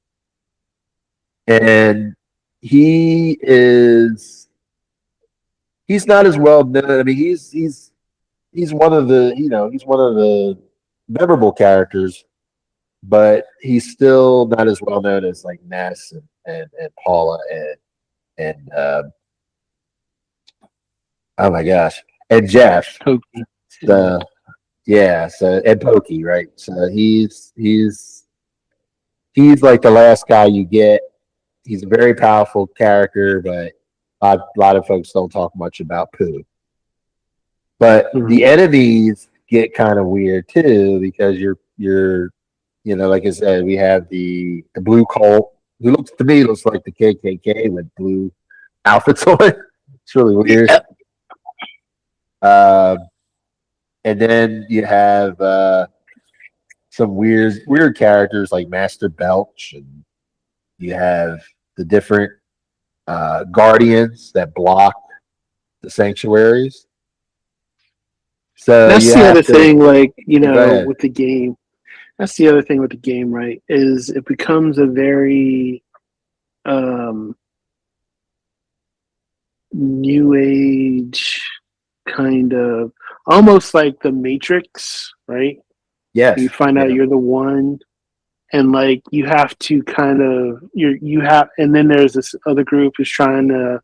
And he's not as well known. I mean, he's one of the memorable characters, but he's still not as well known as like Ness and Paula and oh my gosh, and Jeff. Pokey. So and Pokey, right? So he's like the last guy you get. He's a very powerful character, but a lot of folks don't talk much about Pooh. But the enemies get kind of weird too, because you're like I said, we have the blue cult, who looks like the KKK with blue outfits on. It's really weird. And then you have some weird characters like Master Belch, and you have the different guardians that block the sanctuaries. So that's the other thing, like, with the game. That's the other thing with the game, right? Is it becomes a very new age kind of, almost like the Matrix, right? Yes. You find out Yeah. you're the one, and like you have to kind of you have, and then there's this other group who's trying to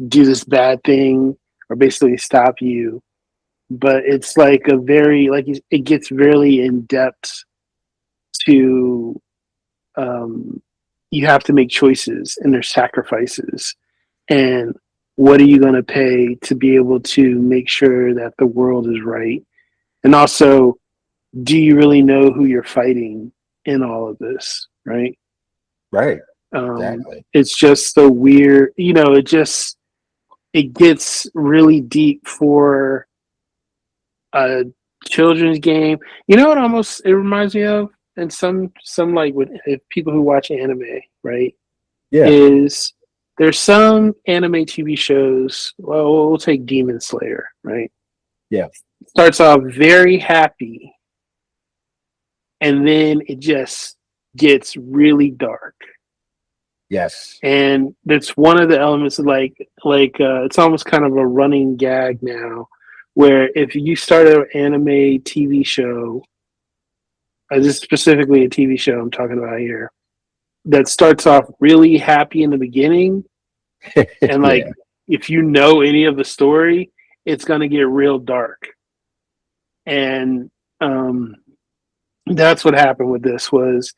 do this bad thing or basically stop you. But it's like a very like it gets really in depth to you have to make choices and there's sacrifices, and what are you going to pay to be able to make sure that the world is right, and also do you really know who you're fighting in all of this, right? Right. Exactly. It's just so weird, it gets really deep for a children's game. You know what almost it reminds me of, and some like with if people who watch anime, right? Yeah. Is there's some anime TV shows. Well, we'll take Demon Slayer, right? Yeah. Starts off very happy, and then it just gets really dark. Yes. And that's one of the elements of it's almost kind of a running gag now, where if you start an anime TV show, this is specifically a TV show I'm talking about here, that starts off really happy in the beginning, and like if you know any of the story, it's gonna get real dark. And that's what happened with this was,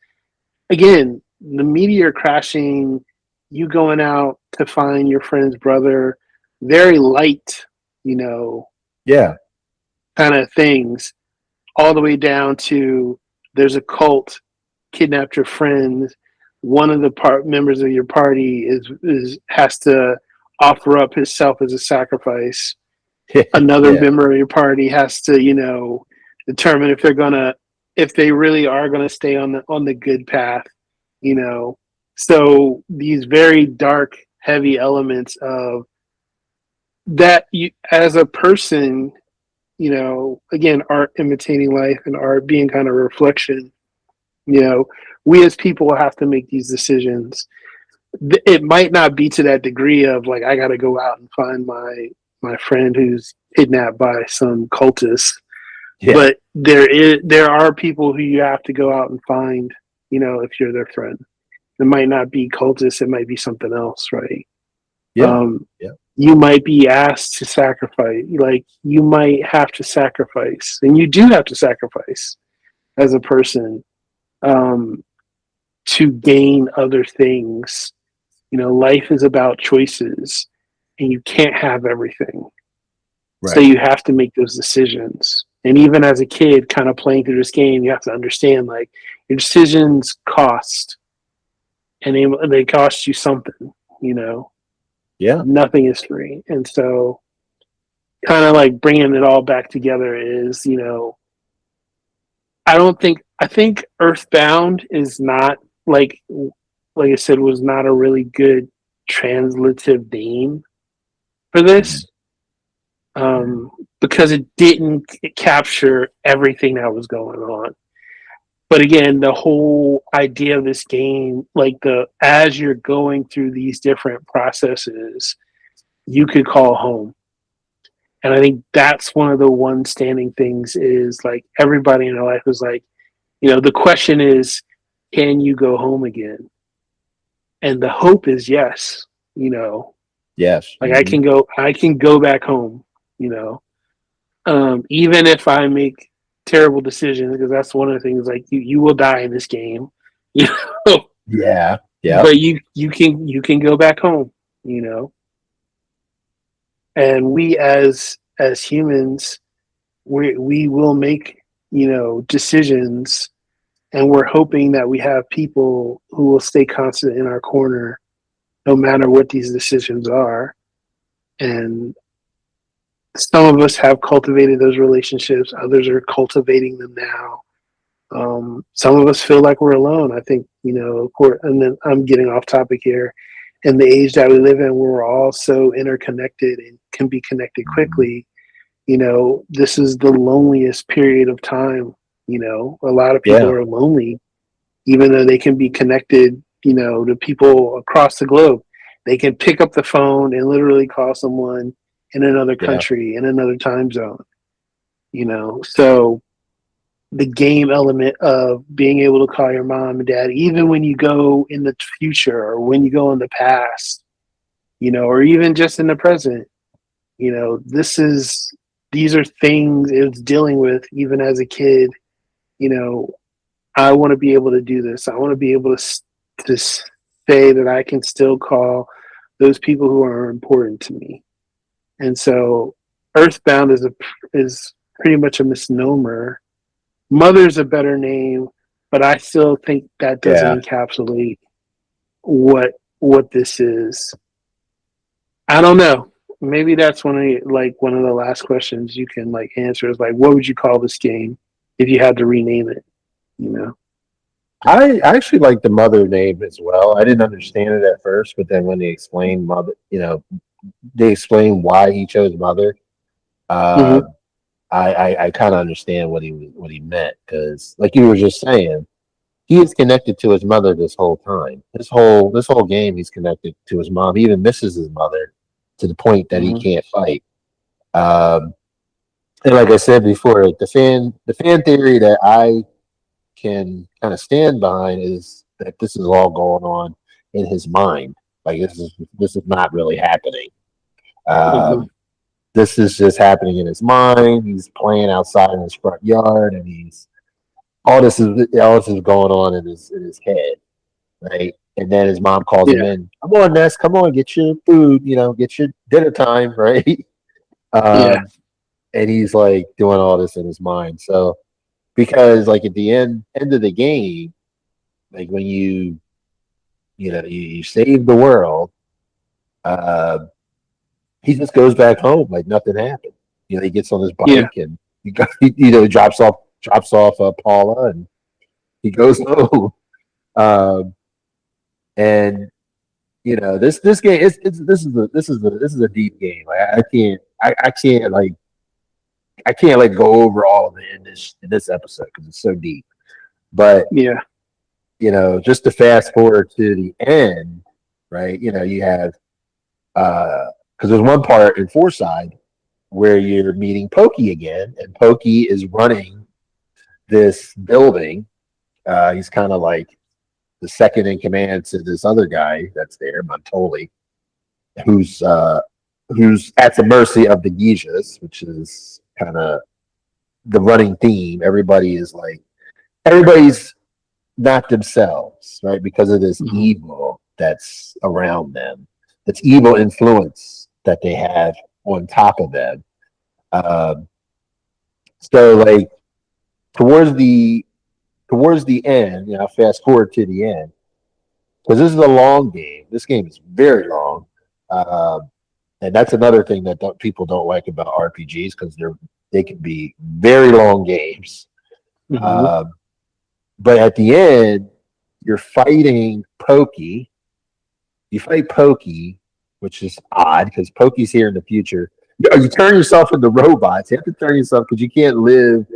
again, the meteor crashing, you going out to find your friend's brother, very light, Yeah. kind of things, all the way down to there's a cult kidnapped your friend. One of the members of your party is has to offer up himself as a sacrifice. Another Yeah. member of your party has to, determine if they really are gonna stay on the good path. So these very dark, heavy elements of that, you as a person, again, art imitating life and art being kind of a reflection. We as people have to make these decisions. It might not be to that degree of like I got to go out and find my friend who's kidnapped by some cultist. Yeah. But there are people who you have to go out and find, if you're their friend. It might not be cultists, it might be something else, right? Yeah. Yeah. You might be asked to sacrifice, like you might have to sacrifice, and you do have to sacrifice as a person to gain other things. Life is about choices, and you can't have everything. Right. So you have to make those decisions. And even as a kid, kind of playing through this game, you have to understand like your decisions cost, and they cost you something. Yeah. Nothing is free, and so kind of like bringing it all back together is, I think Earthbound is not like I said, was not a really good translative name for this. Because it didn't capture everything that was going on. But again, the whole idea of this game, like as you're going through these different processes, you could call home. And I think that's one of the one standing things is like everybody in their life is like, the question is, can you go home again? And the hope is yes, Yes. like I can go back home, even if I make terrible decisions, because that's one of the things, like you will die in this game, Yeah. Yeah. but you can go back home, and we as humans, we will make decisions, and we're hoping that we have people who will stay constant in our corner no matter what these decisions are. And some of us have cultivated those relationships, others are cultivating them now. Some of us feel like we're alone. I think, and then I'm getting off topic here. In the age that we live in, we're all so interconnected and can be connected quickly. This is the loneliest period of time. A lot of people are lonely, even though they can be connected, to people across the globe. They can pick up the phone and literally call someone in another country, in another time zone. So the game element of being able to call your mom and dad, even when you go in the future or when you go in the past, or even just in the present. These are things it's dealing with even as a kid. I want to be able to do this. I want to be able to say that I can still call those people who are important to me. And so Earthbound is pretty much a misnomer. Mother's a better name, but I still think that doesn't encapsulate what this is. I don't know. Maybe that's one of the last questions you can answer is what would you call this game if you had to rename it? I actually like the mother name as well. I didn't understand it at first, but then when they explained mother, they explained why he chose mother. Mm-hmm. I kind of understand what he meant, because, like you were just saying, he is connected to his mother this whole time. This whole game, he's connected to his mom. He even misses his mother to the point that he can't fight. And like I said before, the fan theory that I can kind of stand behind is that this is all going on in his mind. Like this is not really happening. Mm-hmm. This is just happening in his mind. He's playing outside in his front yard, and all this is going on in his head, right? And then his mom calls him in. Come on, Ness. Come on, get your food. Get your dinner time, right? And he's like doing all this in his mind. So, because at the end of the game, when you save the world, he just goes back home like nothing happened. He gets on his bike and he drops off Paula, and he goes home. And this game this is a deep game. I can't go over all of it in this episode because it's so deep. But just to fast forward to the end, right? You have because there's one part in Fourside where you're meeting Pokey again, and Pokey is running this building. He's kind of like the second in command to this other guy that's there, Montoli, who's at the mercy of the geishas, which is kind of the running theme. Everybody's not themselves, right? Because of this evil that's around them, this evil influence that they have on top of them. So towards the end, fast forward to the end, because this is a long game. This game is very long. And that's another thing that people don't like about RPGs, because they can be very long games. Mm-hmm. But at the end, you're fighting Pokey. You fight Pokey, which is odd because Pokey's here in the future. You turn yourself into robots. You have to turn yourself because you can't live.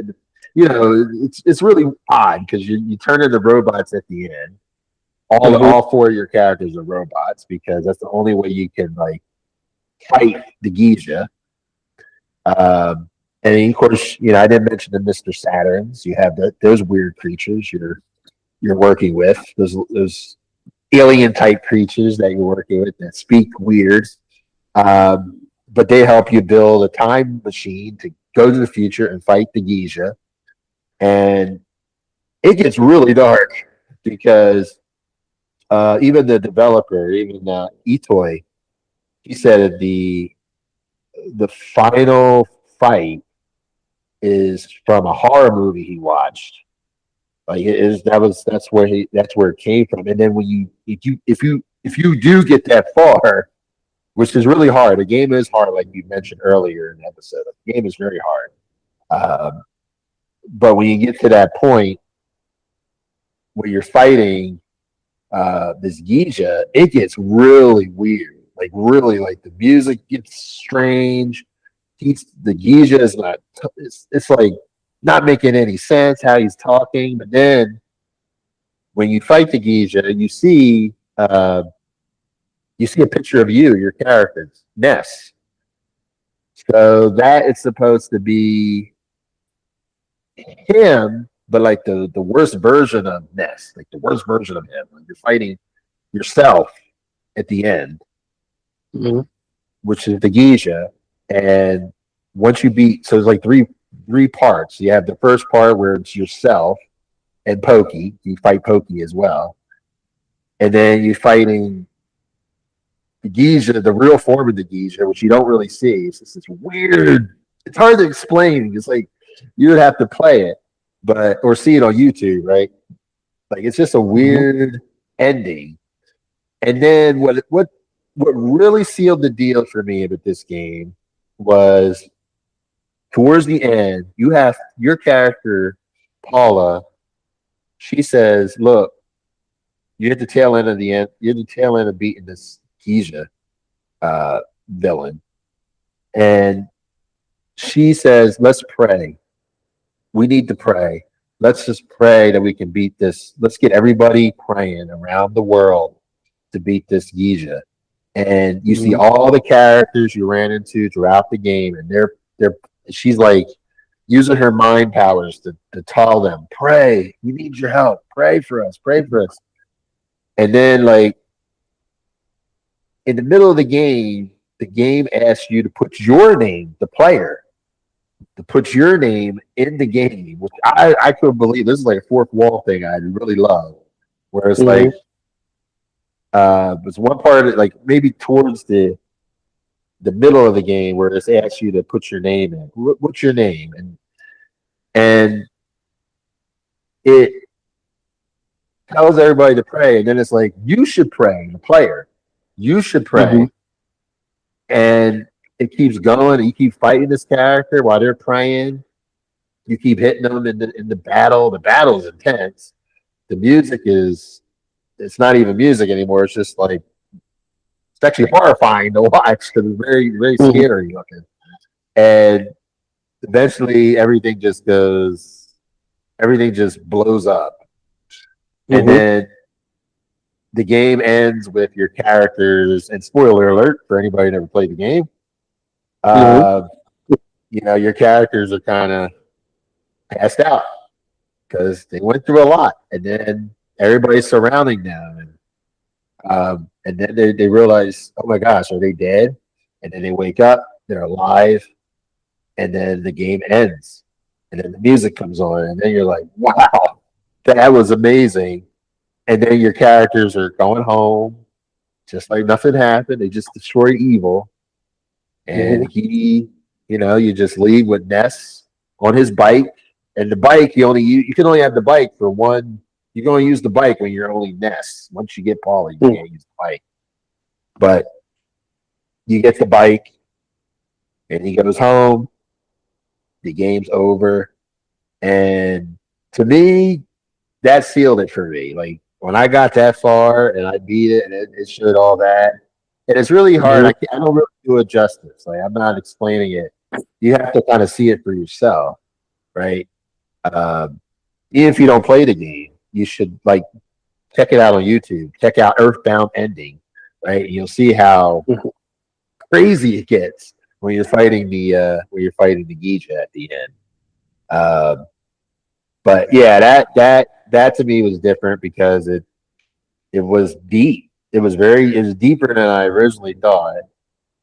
It's really odd because you turn into robots at the end. All four of your characters are robots because that's the only way you can fight the Geisha. And of course, I didn't mention the Mr. Saturns. You have those weird creatures you're working with. Those alien type creatures that you're working with that speak weird. But they help you build a time machine to go to the future and fight the Geisha. And it gets really dark because even the developer, even Itoi, he said the final fight is from a horror movie he watched. That's where it came from. And then if you do get that far, which is really hard, the game is hard, like you mentioned earlier in the episode. The game is very hard. But when you get to that point where you're fighting this Geisha, it gets really weird. Really, the music gets strange. The Geisha is not. It's not making any sense how he's talking. But then when you fight the Geisha, you see a picture of your characters, Ness. So that is supposed to be him, but like the worst version of Ness, like the worst version of him. Like you're fighting yourself at the end, Mm-hmm. which is the Geisha. And once you beat, so there's like three parts. You have the first part where it's yourself and Pokey. You fight Pokey as well, and then you're fighting the Geisha, the real form of the Geisha, which you don't really see. It's just this weird. It's hard to explain. It's like you would have to play it, but or see it on YouTube, right? Like it's just a weird ending. And then what really sealed the deal for me with this game was towards the end, you have your character, Paula, she says, look, you're at the tail end of the end, you're at the tail end of beating this Geisha villain. And she says, let's pray. We need to pray. Let's just pray that we can beat this. Let's get everybody praying around the world to beat this Geisha. And you see all the characters you ran into throughout the game, and she's like using her mind powers to tell them, pray, we need your help, pray for us. And then like in the middle of the game asks you to put your name, the player, to put your name in the game, which I couldn't believe. This is like a fourth wall thing I really love. Where it's like there's one part of it, like maybe towards the middle of the game where it asks you to put your name in. What's your name? And it tells everybody to pray, and then it's like you should pray, the player. You should pray. And it keeps going. You keep fighting this character while they're praying. You keep hitting them in the battle. The battle's intense. The music it's not even music anymore. It's just like it's actually horrifying to watch because it's very, very scary looking. And eventually everything just blows up. And then the game ends with your characters, and spoiler alert for anybody who never played the game, your characters are kind of passed out because they went through a lot, and then everybody's surrounding them, and then they realize, oh my gosh, are they dead? And then they wake up, they're alive, and then the game ends, and then the music comes on, and then you're like, wow, that was amazing. And then your characters are going home, just like nothing happened. They just destroy evil. And you just leave with Ness on his bike. And the bike, you can only have the bike for one. You can only use the bike when you're only Ness. Once you get Paula, you can't use the bike. But you get the bike, and he goes home. The game's over. And to me, that sealed it for me. Like, when I got that far and I beat it and it showed all that, and it's really hard. I don't really do it justice. Like, I'm not explaining it. You have to kind of see it for yourself, right? Even if you don't play the game, you should like check it out on YouTube. Check out Earthbound ending, right? You'll see how crazy it gets when you're fighting the Geisha at the end. But yeah, that to me was different because it was deep. It was deeper than I originally thought.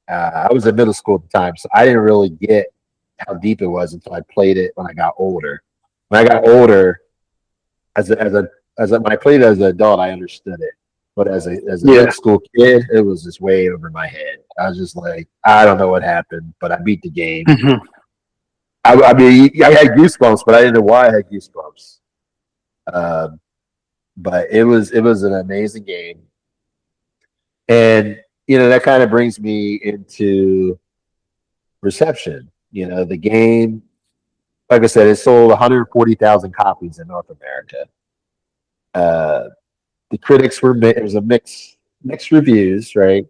I was in middle school at the time, so I didn't really get how deep it was until I played it when I got older. When I got older, when I played it as an adult, I understood it. But as a middle school kid, it was just way over my head. I was just like, I don't know what happened, but I beat the game. I mean, I had goosebumps, but I didn't know why I had goosebumps. But it was an amazing game, and that kind of brings me into reception. The game, like I said, it sold 140,000 copies in North America. The critics it was a mixed reviews, right?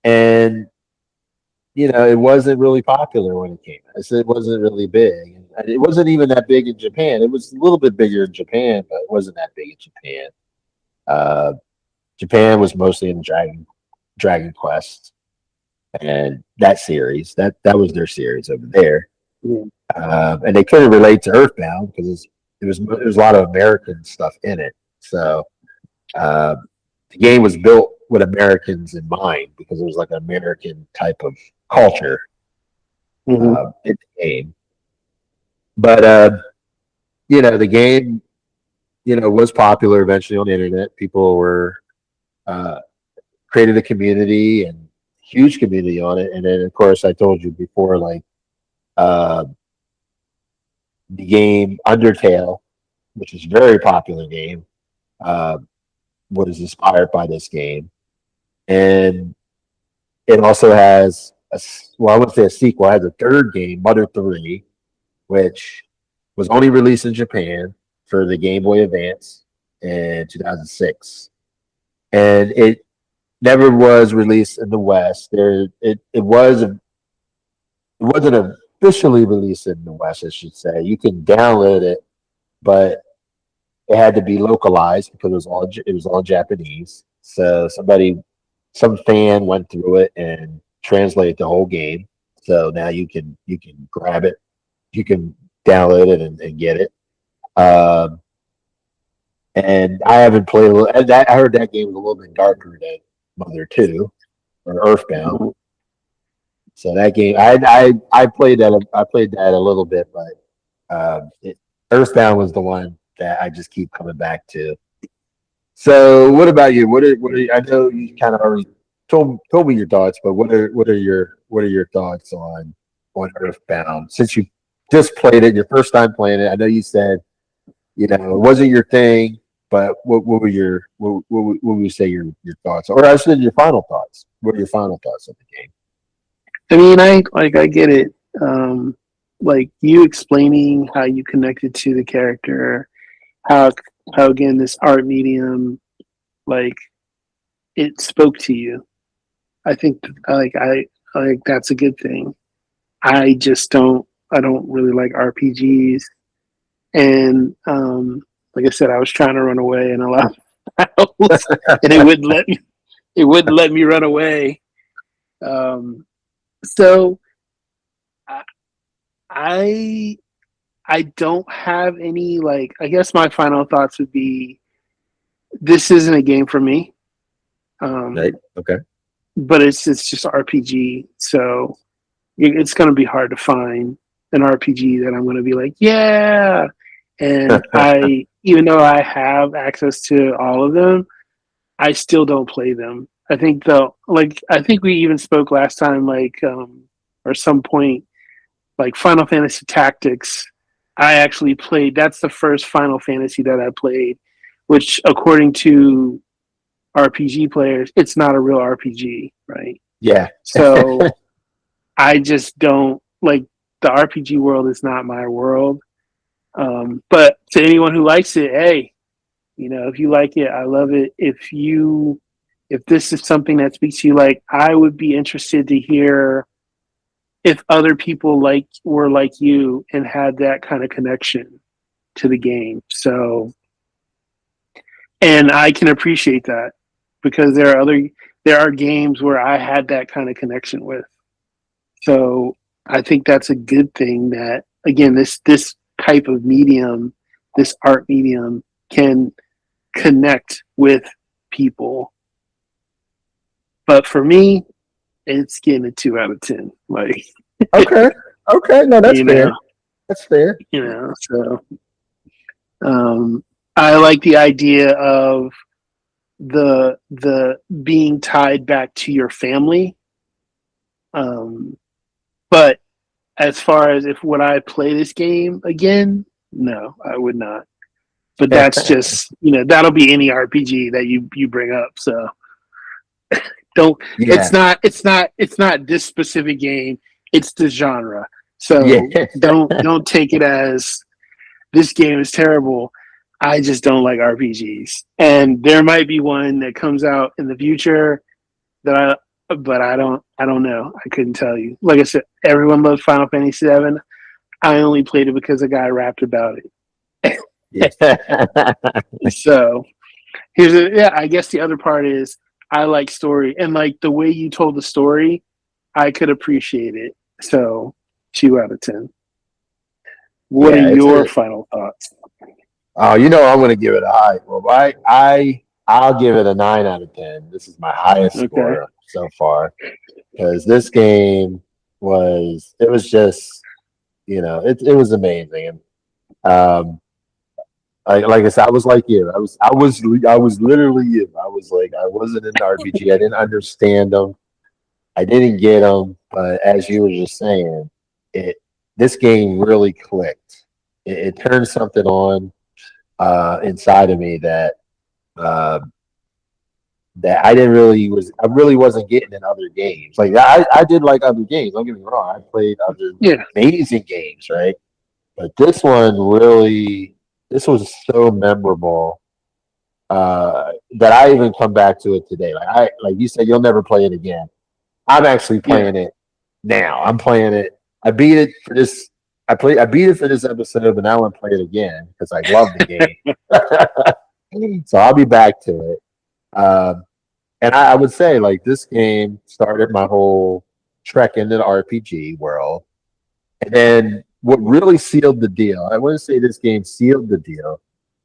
And it wasn't really popular when it came out. It wasn't really big. And it wasn't even that big in Japan. It was a little bit bigger in Japan, but it wasn't that big in Japan. Japan was mostly in Dragon Quest and that series. That was their series over there. Yeah. And they couldn't relate to Earthbound because there was a lot of American stuff in it. So uh, the game was built with Americans in mind because it was like an American type of culture in the game. But the game, was popular eventually on the internet. People were created a community and huge community on it. And then, of course, I told you before, like uh, the game Undertale, which is a very popular game, was inspired by this game. And it also has I wouldn't say a sequel. It has a third game, Mother 3, which was only released in Japan for the Game Boy Advance in 2006. And it never was released in the West. It wasn't officially released in the West, I should say. You can download it, but it had to be localized because it was all Japanese. So some fan went through it and translated the whole game. So now you can grab it, you can download it and get it. And I haven't played that. I heard that game was a little bit darker than Mother 2 or Earthbound. So that game, I played that. I played that a little bit, but Earthbound was the one that I just keep coming back to. So, what about you? What are I know you kind of already told me your thoughts, but what are your thoughts on Earthbound since you just played it, your first time playing it? I know you said it wasn't your thing, but what would you say your thoughts, or I said your final thoughts? What are your final thoughts of the game? I mean, I get it. Like you explaining how you connected to the character, how again this art medium, like it spoke to you. I think I that's a good thing. I don't really like RPGs, and like I said, I was trying to run away and allow house, and it wouldn't let me run away. So I don't have any, like, I guess my final thoughts would be this isn't a game for me. Right. Okay. But it's just RPG, so it's going to be hard to find an RPG that I'm going to be like, yeah. And even though I have access to all of them, I still don't play them. I think we even spoke last time, or some point, like Final Fantasy Tactics. I actually played. That's the first Final Fantasy that I played, which, according to RPG players, it's not a real RPG, right? Yeah. So I just don't like the RPG world is not my world. But to anyone who likes it, hey, if you like it, I love it. If this is something that speaks to you, like, I would be interested to hear if other people were like you and had that kind of connection to the game. So, and I can appreciate that because there are games where I had that kind of connection with. So I think that's a good thing that, again, this type of medium, this art medium, can connect with people. But for me, it's getting a 2 out of 10. Like, okay, no, that's fair. That's fair. So I like the idea of the being tied back to your family. But as far as would I play this game again? No, I would not. But that's just, that'll be any RPG that you bring up. So don't. Yeah. It's not this specific game. It's the genre. So don't take it as this game is terrible. I just don't like RPGs, and there might be one that comes out in the future but I don't know. I couldn't tell you. Like I said, everyone loves Final Fantasy VII. I only played it because a guy rapped about it. So I guess the other part is I like story, and like the way you told the story, I could appreciate it. So 2 out of 10. What are your final thoughts? Oh, I'm going to give it a high. Well, I'll give it a 9 out of 10. This is my highest score so far because this game was just, it was amazing. And like I said, I was like you. I was literally you. I was like, I wasn't in the RPG. I didn't understand them. I didn't get them. But as you were just saying, this game really clicked. It turned something on inside of me that that I really wasn't getting in other games. Like I did like other games. Don't get me wrong. I played other amazing games, right? But this was so memorable that I even come back to it today. Like you said, you'll never play it again. I'm actually playing it now. I'm playing it. I beat it for this. I beat it for this episode, but now I want to play it again because I love the game. So I'll be back to it. And I would say like this game started my whole trek into the RPG world. And then what really sealed the deal, I wouldn't say this game sealed the deal.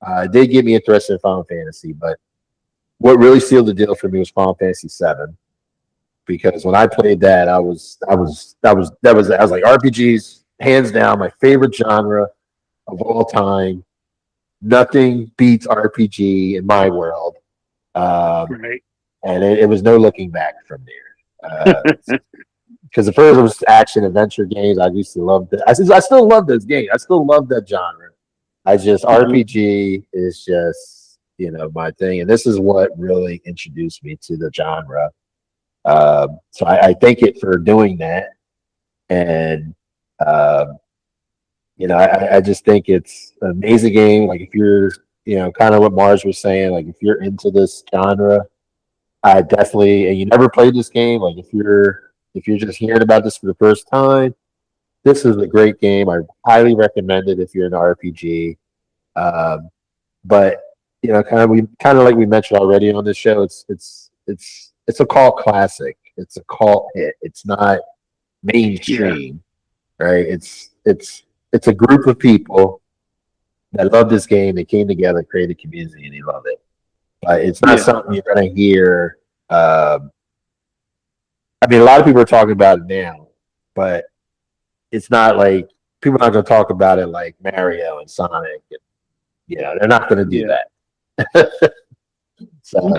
It did get me interested in Final Fantasy, but what really sealed the deal for me was Final Fantasy VII. Because when I played that, I was like RPGs, hands down, my favorite genre of all time. Nothing beats RPG in my world. Right. And it was no looking back from there. Because the first was action adventure games. I used to love that. I still love those games. I still love that genre. RPG is just, my thing. And this is what really introduced me to the genre. So I thank it for doing that. And, I just think it's an amazing game. Like if you're, kind of what Marz was saying, like if you're into this genre, I definitely, and you never played this game, like if you're just hearing about this for the first time, this is a great game. I highly recommend it if you're an RPG. But kind of like we mentioned already on this show, it's a cult classic. It's a cult hit. It's not mainstream, right? It's a group of people that love this game. They came together, created a community, and they love it. But it's not something you're going to hear. A lot of people are talking about it now, but it's not like people are not going to talk about it like Mario and Sonic. And, they're not going to do that. So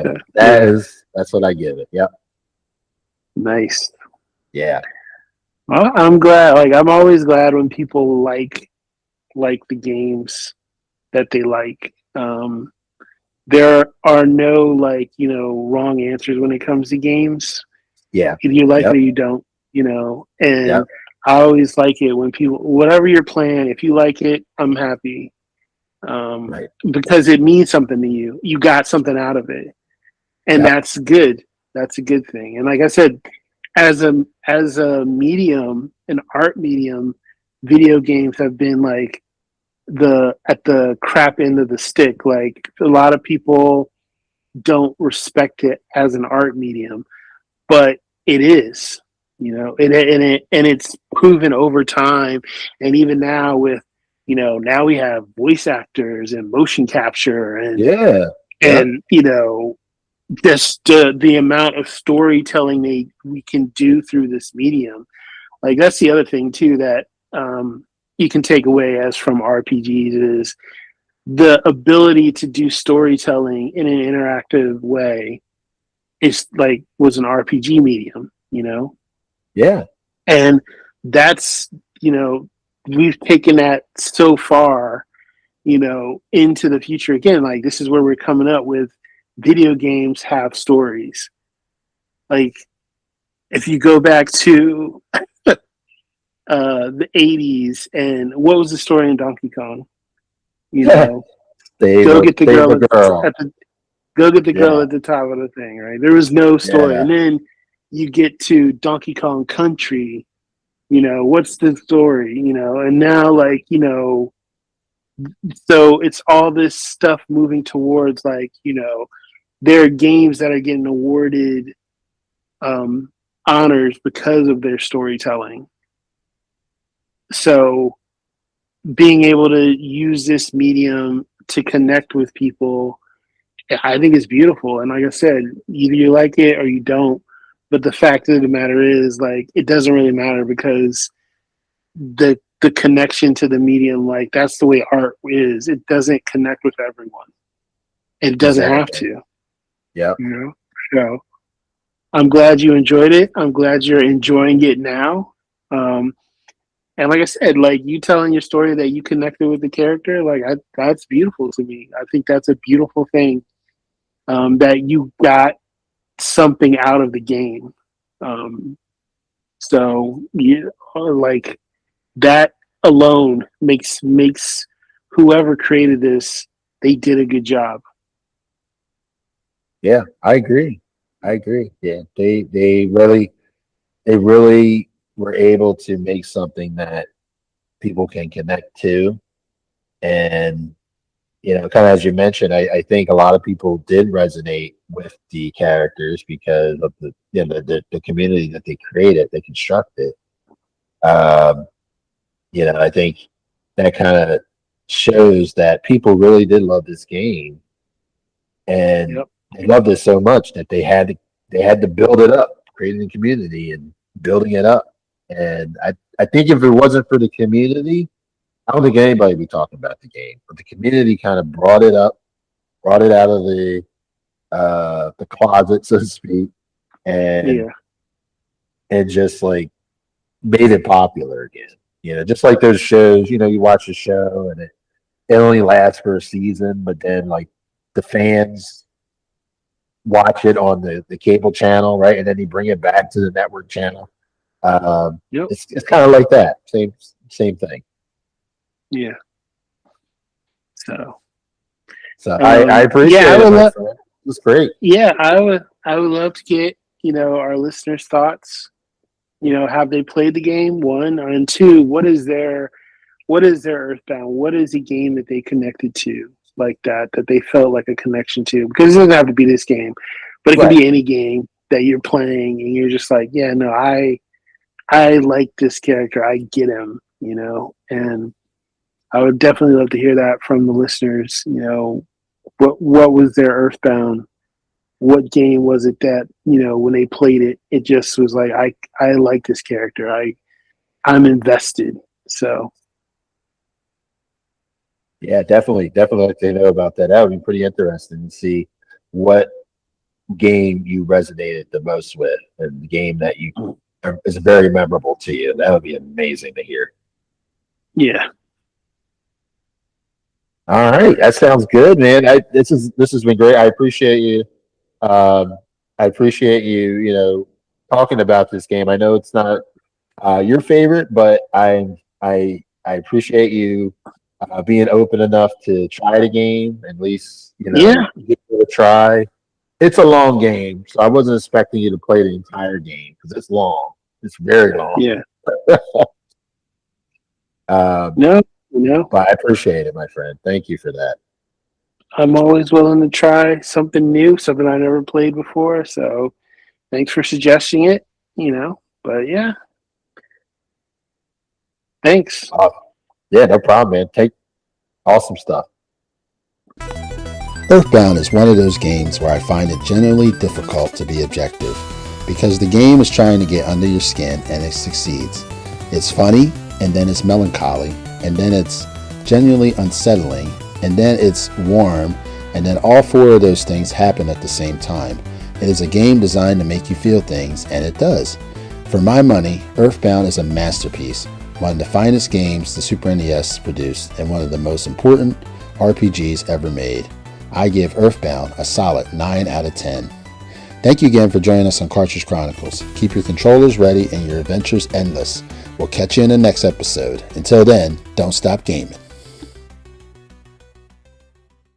that's what I give it. Yep. Nice. Yeah. Well, I'm glad. Like I'm always glad when people like the games that they like. There are no wrong answers when it comes to games. Yeah. Either you like it or you don't, and I always like it when people, whatever you're playing, if you like it, I'm happy. Right. Because it means something to you. You got something out of it. And that's good. That's a good thing. And like I said, as a medium, an art medium, video games have been like at the crap end of the stick. Like a lot of people don't respect it as an art medium, but it is, and it's proven over time. And even now with, now we have voice actors and motion capture and just the amount of storytelling we can do through this medium. Like that's the other thing too that you can take away as from RPGs is the ability to do storytelling in an interactive way was an RPG medium, Yeah. And that's, we've taken that so far, into the future again. Like this is where we're coming up with video games have stories. Like if you go back to the 80s and what was the story in Donkey Kong? Go get the girl at the top of the thing, right? There was no story. And then you get to Donkey Kong Country, what's the story, and now so it's all this stuff moving towards there are games that are getting awarded honors because of their storytelling. So being able to use this medium to connect with people, I think it's beautiful. And like I said, either you like it or you don't. But the fact of the matter is, like, it doesn't really matter because the connection to the medium, like, that's the way art is. It doesn't connect with everyone. It doesn't have to. Yeah. You know? So I'm glad you enjoyed it. I'm glad you're enjoying it now. And like I said, like, you telling your story that you connected with the character, like, that's beautiful to me. I think that's a beautiful thing, that you got something out of the game. So you like that alone makes whoever created this, they did a good job. Yeah, I agree. Yeah, they really were able to make something that people can connect to, and kind of as you mentioned, I think a lot of people did resonate with the characters because of the community that they created, they constructed. I think that kind of shows that people really did love this game, and they loved it so much that they had to build it up, creating a community and building it up. And I think if it wasn't for the community, I don't think anybody would be talking about the game. But the community kind of brought it up, brought it out of the closet, so to speak, and just like made it popular again. Just like those shows, you watch a show and it only lasts for a season, but then like the fans watch it on the cable channel, right? And then you bring it back to the network channel. It's kind of like that. Same thing. Yeah. So I appreciate it. It was great. Yeah, I would love to get, our listeners' thoughts. Have they played the game? 1, and 2, what is their Earthbound? What is a game that they connected to like that they felt like a connection to? Because it doesn't have to be this game, but it could be any game that you're playing and you're just like, yeah, no, I like this character. I get him, and I would definitely love to hear that from the listeners. What was their Earthbound? What game was it that, when they played it, it just was like, I like this character. I'm invested. So. Yeah, definitely like to know about that. That would be pretty interesting to see what game you resonated the most with and the game that is very memorable to you. That would be amazing to hear. Yeah. All right, that sounds good, man. This has been great. I appreciate you. I appreciate you, talking about this game. I know it's not your favorite, but I appreciate you being open enough to try the game, at least give it a try. It's a long game, so I wasn't expecting you to play the entire game because it's long. It's very long. Yeah. No. But I appreciate it, my friend. Thank you for that. I'm always willing to try something new, something I never played before. So thanks for suggesting it, but yeah. Thanks. Yeah, no problem, man. Awesome stuff. Earthbound is one of those games where I find it generally difficult to be objective because the game is trying to get under your skin and it succeeds. It's funny, and then it's melancholy, and then it's genuinely unsettling, and then it's warm, and then all 4 of those things happen at the same time. It is a game designed to make you feel things, and it does. For my money, Earthbound is a masterpiece, one of the finest games the Super NES produced, and one of the most important RPGs ever made. I give Earthbound a solid 9 out of 10. Thank you again for joining us on Cartridge Chronicles. Keep your controllers ready and your adventures endless. We'll catch you in the next episode. Until then, don't stop gaming.